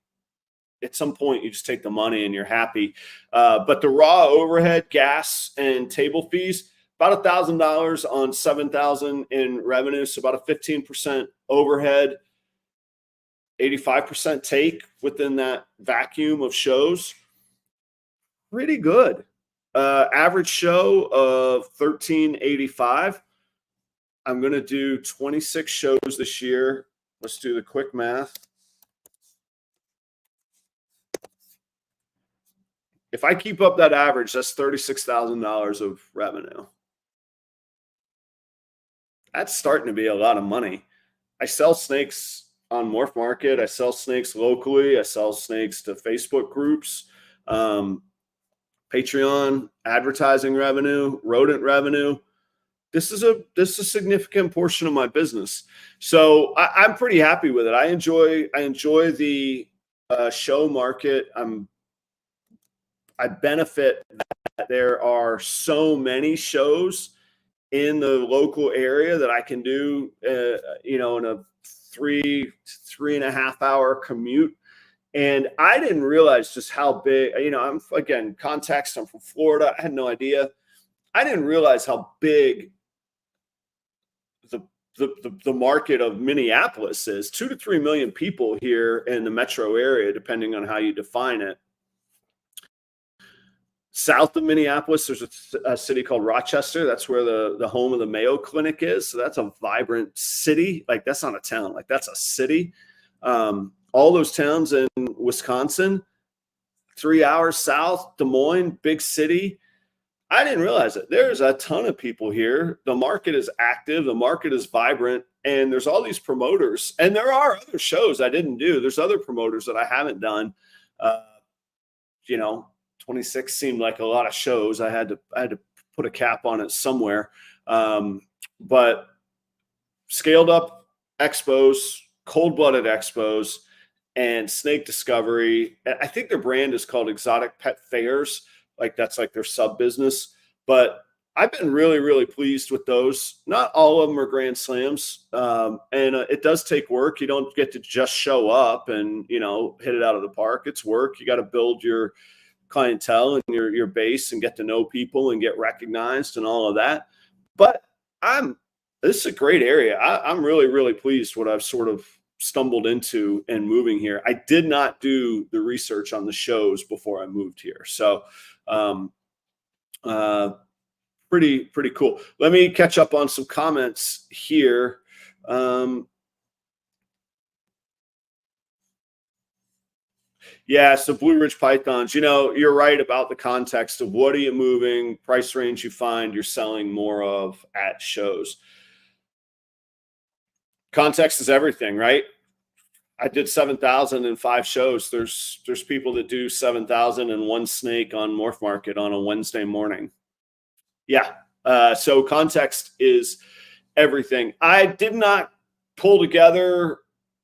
at some point you just take the money and you're happy. But the raw overhead, gas and table fees, about $1,000 on 7,000 in revenue. So about a 15% overhead, 85% take within that vacuum of shows. Pretty good. Average show of $1,385. I'm going to do 26 shows this year. Let's do the quick math. If I keep up that average, that's $36,000 of revenue. That's starting to be a lot of money. I sell snakes on Morph Market. I sell snakes locally. I sell snakes to Facebook groups, Patreon, advertising revenue, rodent revenue. This is a significant portion of my business. So I'm pretty happy with it. I enjoy the show market. I benefit that there are so many shows in the local area that I can do, in a 3.5 hour commute. And I didn't realize just how big, I'm context, I'm from Florida. I had no idea. I didn't realize how big the market of Minneapolis is. 2 to 3 million people here in the metro area, depending on how you define it. South of Minneapolis, there's a city called Rochester. That's where the home of the Mayo Clinic is. So that's a vibrant city. Like, that's not a town. Like, that's a city. All those towns in Wisconsin, 3 hours south, Des Moines, big city. I didn't realize it. There's a ton of people here. The market is active. The market is vibrant. And there's all these promoters. And there are other shows I didn't do. There's other promoters that I haven't done. Uh, you know, 26 seemed like a lot of shows. I had to put a cap on it somewhere. But scaled up expos, cold-blooded expos, and snake discovery. I think their brand is called Exotic Pet Fairs. Like that's like their sub business. But I've been really, really pleased with those. Not all of them are grand slams. And it does take work. You don't get to just show up and, you know, hit it out of the park. It's work. You got to build your clientele and your base and get to know people and get recognized and all of that. But this is a great area. I'm really, really pleased what I've sort of stumbled into and moving here. I did not do the research on the shows before I moved here. So, pretty cool. Let me catch up on some comments here. Yeah, so Blue Ridge Pythons, you know, you're right about the context of what are you moving, price range you find you're selling more of at shows. Context is everything, right? I did 7,000 in 5 shows. There's people that do 7,000 and one snake on Morph Market on a Wednesday morning. Yeah. So context is everything. I did not pull together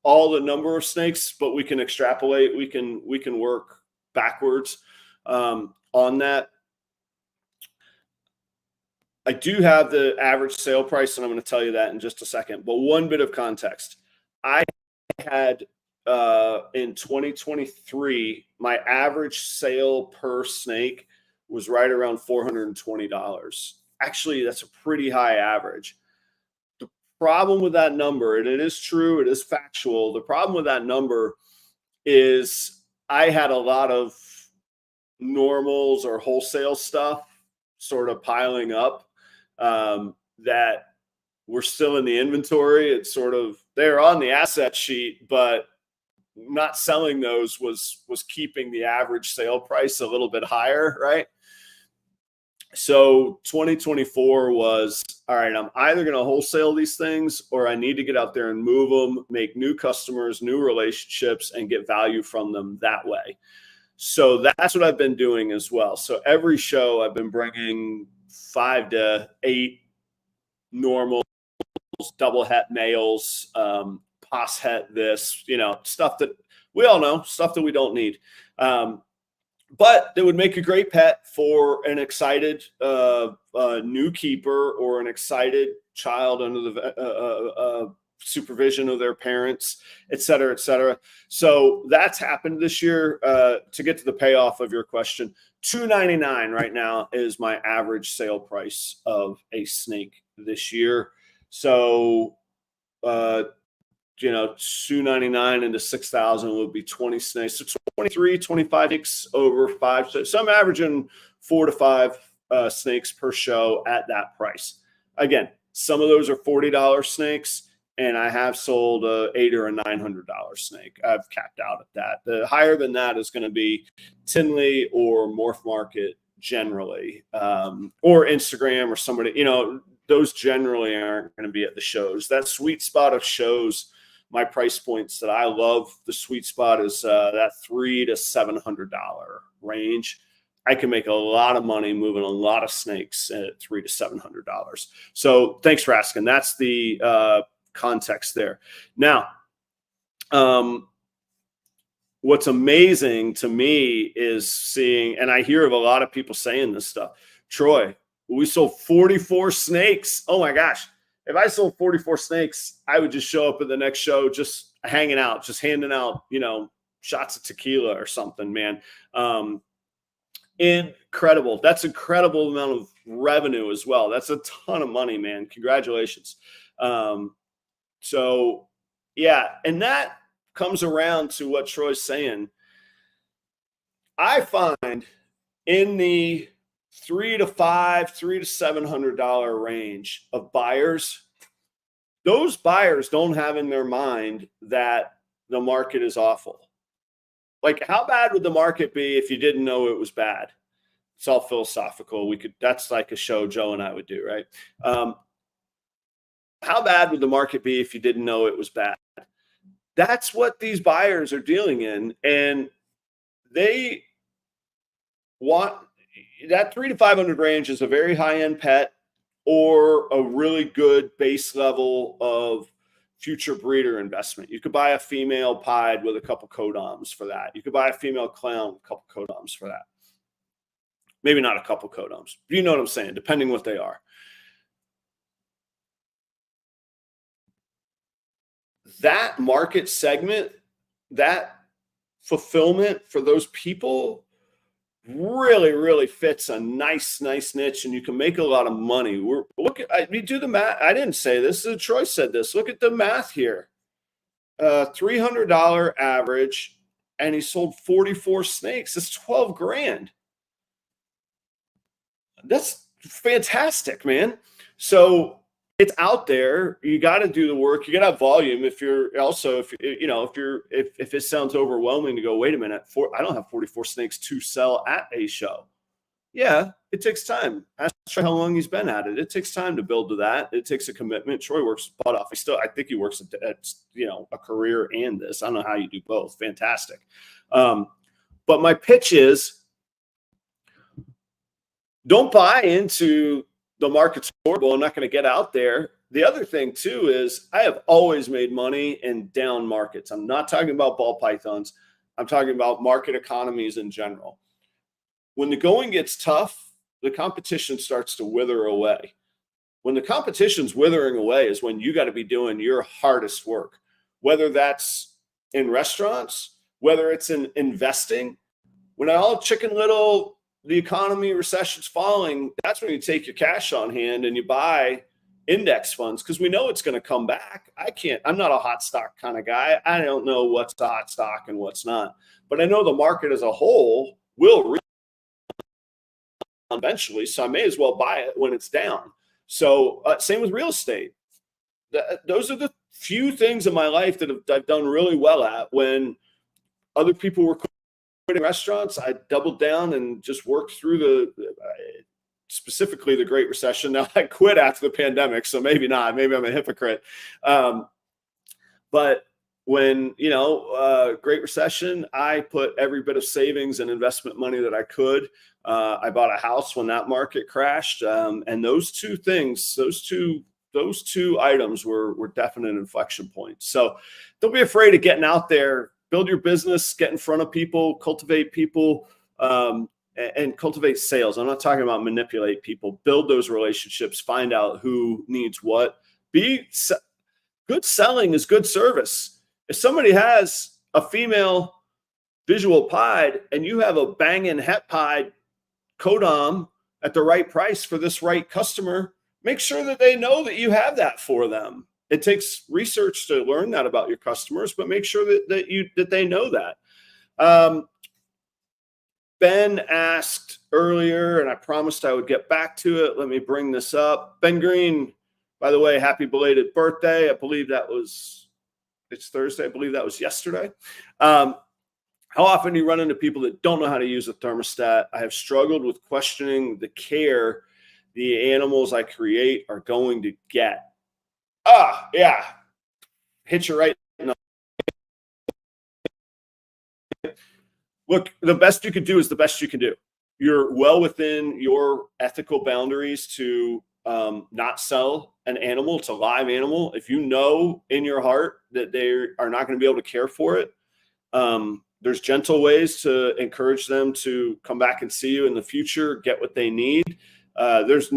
all the number of snakes, but we can extrapolate. We can work backwards on that. I do have the average sale price, and I'm going to tell you that in just a second. But one bit of context. I had in 2023, my average sale per snake was right around $420. Actually, that's a pretty high average. The problem with that number, and it is true, it is factual. The problem with that number is I had a lot of normals or wholesale stuff sort of piling up that were still in the inventory. It's sort of, they're on the asset sheet, but not selling those was keeping the average sale price a little bit higher, right? So 2024 was, all right, I'm either going to wholesale these things or I need to get out there and move them, make new customers, new relationships, and get value from them that way. So that's what I've been doing as well. So every show I've been bringing 5 to 8 normals, double het males, pos het this, you know, stuff that we all know, stuff that we don't need. But it would make a great pet for an excited new keeper or an excited child under the supervision of their parents, et cetera, et cetera. So that's happened this year. To get to the payoff of your question, $299 right now is my average sale price of a snake this year. So, you know, $299 into 6,000 would be 20 snakes. So 23, 25 snakes over 5. So I'm averaging 4 to 5 snakes per show at that price. Again, some of those are $40 snakes, and I have sold a $800 or a $900 snake. I've capped out at that. The higher than that is going to be Tinley or Morph Market generally, or Instagram or somebody, you know, those generally aren't going to be at the shows. That sweet spot of shows, my price points that I love, the sweet spot is that $300 to $700 range. I can make a lot of money moving a lot of snakes at $300 to $700. So thanks for asking. That's the context there. Now, what's amazing to me is seeing, and I hear of a lot of people saying this stuff, Troy, we sold 44 snakes. Oh my gosh. If I sold 44 snakes, I would just show up at the next show, just hanging out, just handing out, you know, shots of tequila or something, man. Incredible. That's incredible amount of revenue as well. That's a ton of money, man. Congratulations. So yeah. And that comes around to what Troy's saying. I find in the $300 to $700 range of buyers, those buyers don't have in their mind that the market is awful. Like, how bad would the market be if you didn't know it was bad? It's all philosophical. That's like a show Joe and I would do, right? How bad would the market be if you didn't know it was bad? That's what these buyers are dealing in. And they want that 300 to 500 range is a very high-end pet or a really good base level of future breeder investment. You could buy a female pied with a couple codoms for that. You could buy a female clown with a couple codoms for that. Maybe not a couple codoms. You know what I'm saying, depending what they are. That market segment, that fulfillment for those people really, really fits a nice niche, and you can make a lot of money. We do the math. I didn't say this. Troy said this. Look at the math here. $300 average, and he sold 44 snakes. That's 12 grand. That's fantastic, man. So it's out there. You got to do the work. You got to have volume. If it sounds overwhelming to go, wait a minute, I don't have 44 snakes to sell at a show. Yeah, it takes time. Ask Troy how long he's been at it. It takes time to build to that. It takes a commitment. Troy works butt off. I think he works at a career and this. I don't know how you do both. Fantastic. But my pitch is, don't buy into the market's horrible. I'm not going to get out there. The other thing too is I have always made money in down markets. I'm not talking about ball pythons. I'm talking about market economies in general. When the going gets tough, the competition starts to wither away. When the competition's withering away is when you got to be doing your hardest work, whether that's in restaurants, whether it's in investing. When all Chicken Little, the economy, recession's falling, that's when you take your cash on hand and you buy index funds, because we know it's going to come back. I'm not a hot stock kind of guy. I don't know what's a hot stock and what's not, but I know the market as a whole will eventually, so I may as well buy it when it's down. So same with real estate. Those are the few things in my life that I've done really well at. When other people were quitting restaurants, I doubled down and just worked through specifically the Great Recession. Now I quit after the pandemic, so maybe not. Maybe I'm a hypocrite. But when, Great Recession, I put every bit of savings and investment money that I could. I bought a house when that market crashed. And those two things, those two items were definite inflection points. So don't be afraid of getting out there, build your business, get in front of people, cultivate people, and cultivate sales. I'm not talking about manipulate people. Build those relationships, find out who needs what. Good selling is good service. If somebody has a female visual pied and you have a banging het pied codom at the right price for this right customer, make sure that they know that you have that for them. It takes research to learn that about your customers, but make sure that they know that. Ben asked earlier, and I promised I would get back to it. Let me bring this up. Ben Green, by the way, happy belated birthday. It's Thursday. I believe that was yesterday. How often do you run into people that don't know how to use a thermostat? I have struggled with questioning the care the animals I create are going to get. Yeah. Hit you right. Look, the best you could do is the best you can do. You're well within your ethical boundaries to not sell an animal. It's a live animal. If you know in your heart that they are not going to be able to care for it, there's gentle ways to encourage them to come back and see you in the future, get what they need. There's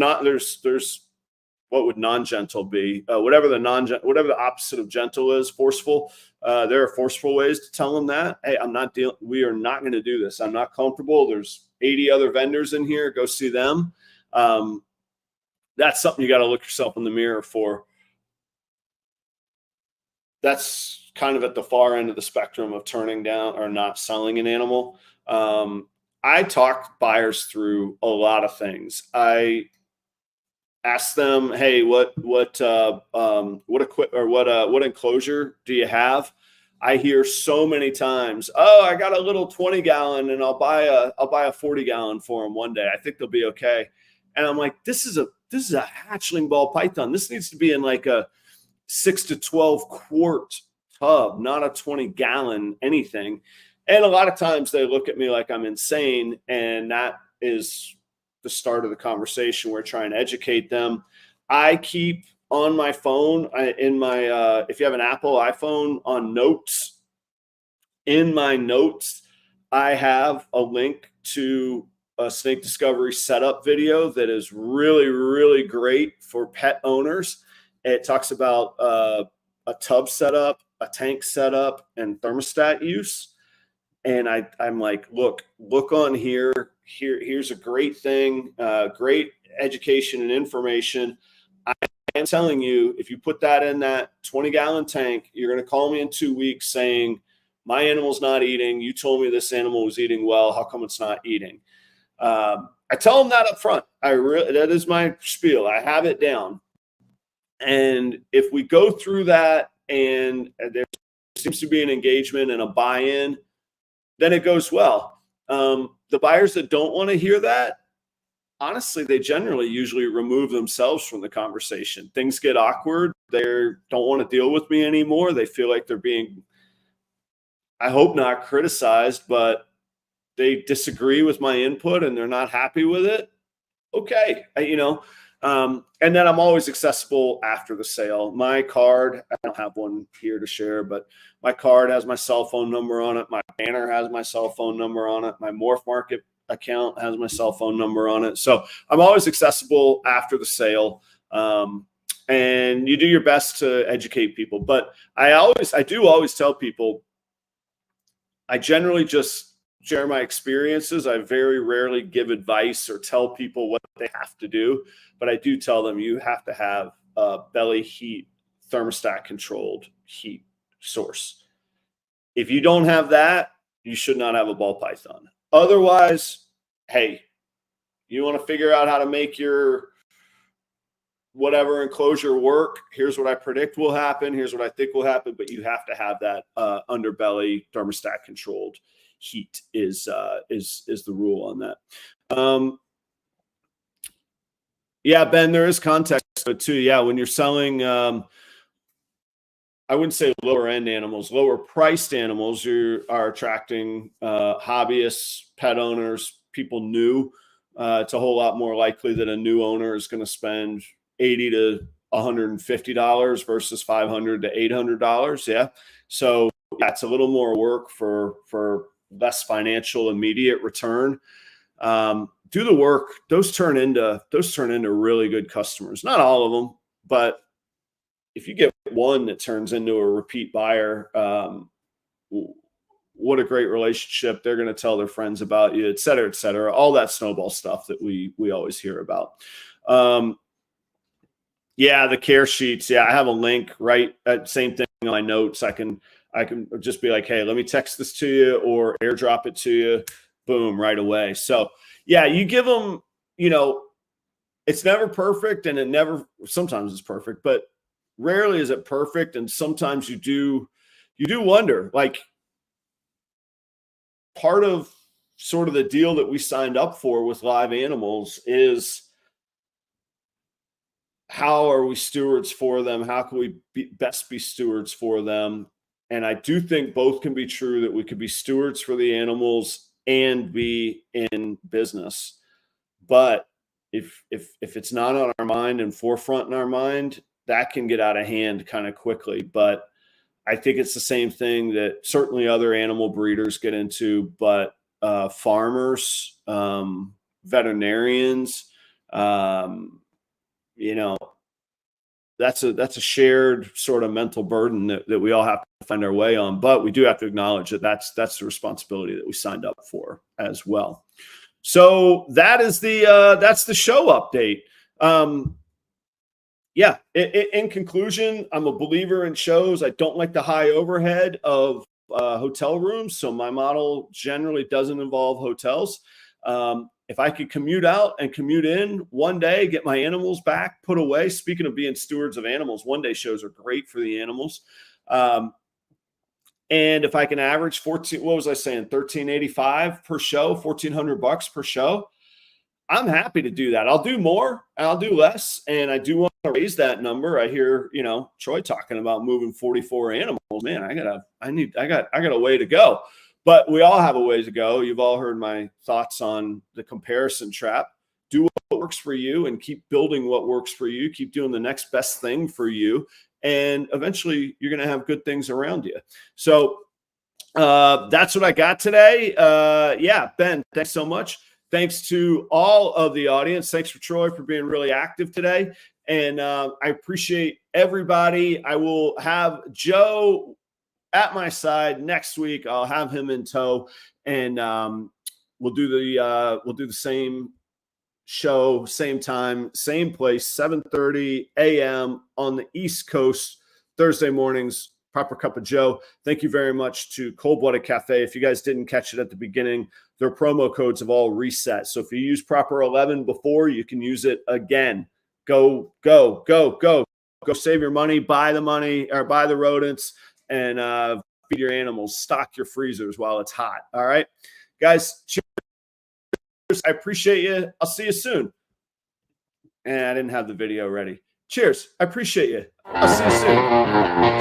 what would non-gentle be? Whatever the opposite of gentle is, forceful. There are forceful ways to tell them that, hey, we are not going to do this. I'm not comfortable. There's 80 other vendors in here. Go see them. That's something you got to look yourself in the mirror for. That's kind of at the far end of the spectrum of turning down or not selling an animal. I talk buyers through a lot of things. I ask them, hey, what enclosure do you have? I hear so many times, oh, I got a little 20 gallon and I'll buy a 40 gallon for them one day. I think they'll be okay. And I'm like, this is a hatchling ball python. This needs to be in like a 6 to 12 quart tub, not a 20 gallon anything. And a lot of times they look at me like I'm insane. And that is the start of the conversation. We're trying to educate them. I keep on my phone, if you have an Apple iPhone, on notes, in my notes, I have a link to a snake discovery setup video that is really, really great for pet owners. It talks about a tub setup, a tank setup, and thermostat use. And I'm like, look on here. Here's a great thing, great education and information. I am telling you, if you put that in that 20-gallon tank, you're going to call me in 2 weeks saying, my animal's not eating. You told me this animal was eating well. How come it's not eating? I tell them that up front. That is my spiel. I have it down. And if we go through that and there seems to be an engagement and a buy-in, then it goes well. The buyers that don't want to hear that, honestly, they generally usually remove themselves from the conversation. Things get awkward. They don't want to deal with me anymore. They feel like they're being, I hope not criticized, but they disagree with my input and they're not happy with it. Okay. And then I'm always accessible after the sale. My card, I don't have one here to share, but my card has my cell phone number on it. My banner has my cell phone number on it. My Morph Market account has my cell phone number on it. So I'm always accessible after the sale. And you do your best to educate people. But I do always tell people, I generally just share my experiences. I very rarely give advice or tell people what they have to do, but I do tell them you have to have a belly heat, thermostat controlled heat source. If you don't have that, you should not have a ball python. Otherwise, hey, you want to figure out how to make your whatever enclosure work. Here's what I predict will happen. Here's what I think will happen, but you have to have that underbelly thermostat controlled heat is the rule on that. Yeah, Ben, there is context too. Yeah, when you're selling, I wouldn't say lower end animals, lower priced animals, you are attracting hobbyists, pet owners, people new. It's a whole lot more likely that a new owner is going to spend $80 to $150 versus $500 to $800. Yeah, so yeah, it's a little more work for less financial immediate return. Do the work. Those turn into really good customers. Not all of them, but if you get one that turns into a repeat buyer, what a great relationship. They're going to tell their friends about you, et cetera, et cetera. All that snowball stuff that we always hear about. Yeah, the care sheets. Yeah, I have a link, right? Same thing on my notes. I can just be like, hey, let me text this to you or airdrop it to you. Boom, right away. So yeah, you give them, it's never perfect and sometimes it's perfect, but rarely is it perfect. And sometimes you do wonder, like, part of sort of the deal that we signed up for with live animals is, how are we stewards for them? How can we best be stewards for them? And I do think both can be true, that we could be stewards for the animals and be in business. But if it's not on our mind and forefront in our mind, that can get out of hand kind of quickly. But I think it's the same thing that certainly other animal breeders get into, but farmers, veterinarians, that's a shared sort of mental burden that we all have to find our way on. But we do have to acknowledge that that's the responsibility that we signed up for as well. So that's the show update. Yeah. In conclusion, I'm a believer in shows. I don't like the high overhead of hotel rooms, so my model generally doesn't involve hotels. If I could commute out and commute in one day, get my animals back, put away. Speaking of being stewards of animals, one day shows are great for the animals. And if I can average 14, what was I saying? 1385 per show, $1,400 per show. I'm happy to do that. I'll do more, I'll do less. And I do want to raise that number. I hear, you know, Troy talking about moving 44 animals. Man, I got a way to go, but we all have a ways to go. You've all heard my thoughts on the comparison trap. Do what works for you and keep building what works for you. Keep doing the next best thing for you. And eventually you're going to have good things around you. So that's what I got today. Yeah, Ben, thanks so much. Thanks to all of the audience. Thanks for Troy for being really active today. And I appreciate everybody. I will have Joe at my side next week. I'll have him in tow, and we'll do the same show, same time, same place, 7:30 a.m. on the East Coast, Thursday mornings. Proper Cup of Joe. Thank you very much to Cold Blooded Cafe. If you guys didn't catch it at the beginning, their promo codes have all reset. So if you use Proper 11 before, you can use it again. Go save your money, buy the rodents, and feed your animals. Stock your freezers while it's hot. All right, guys, cheers. I appreciate you. I'll see you soon. And I didn't have the video ready. Cheers. I appreciate you. I'll see you soon.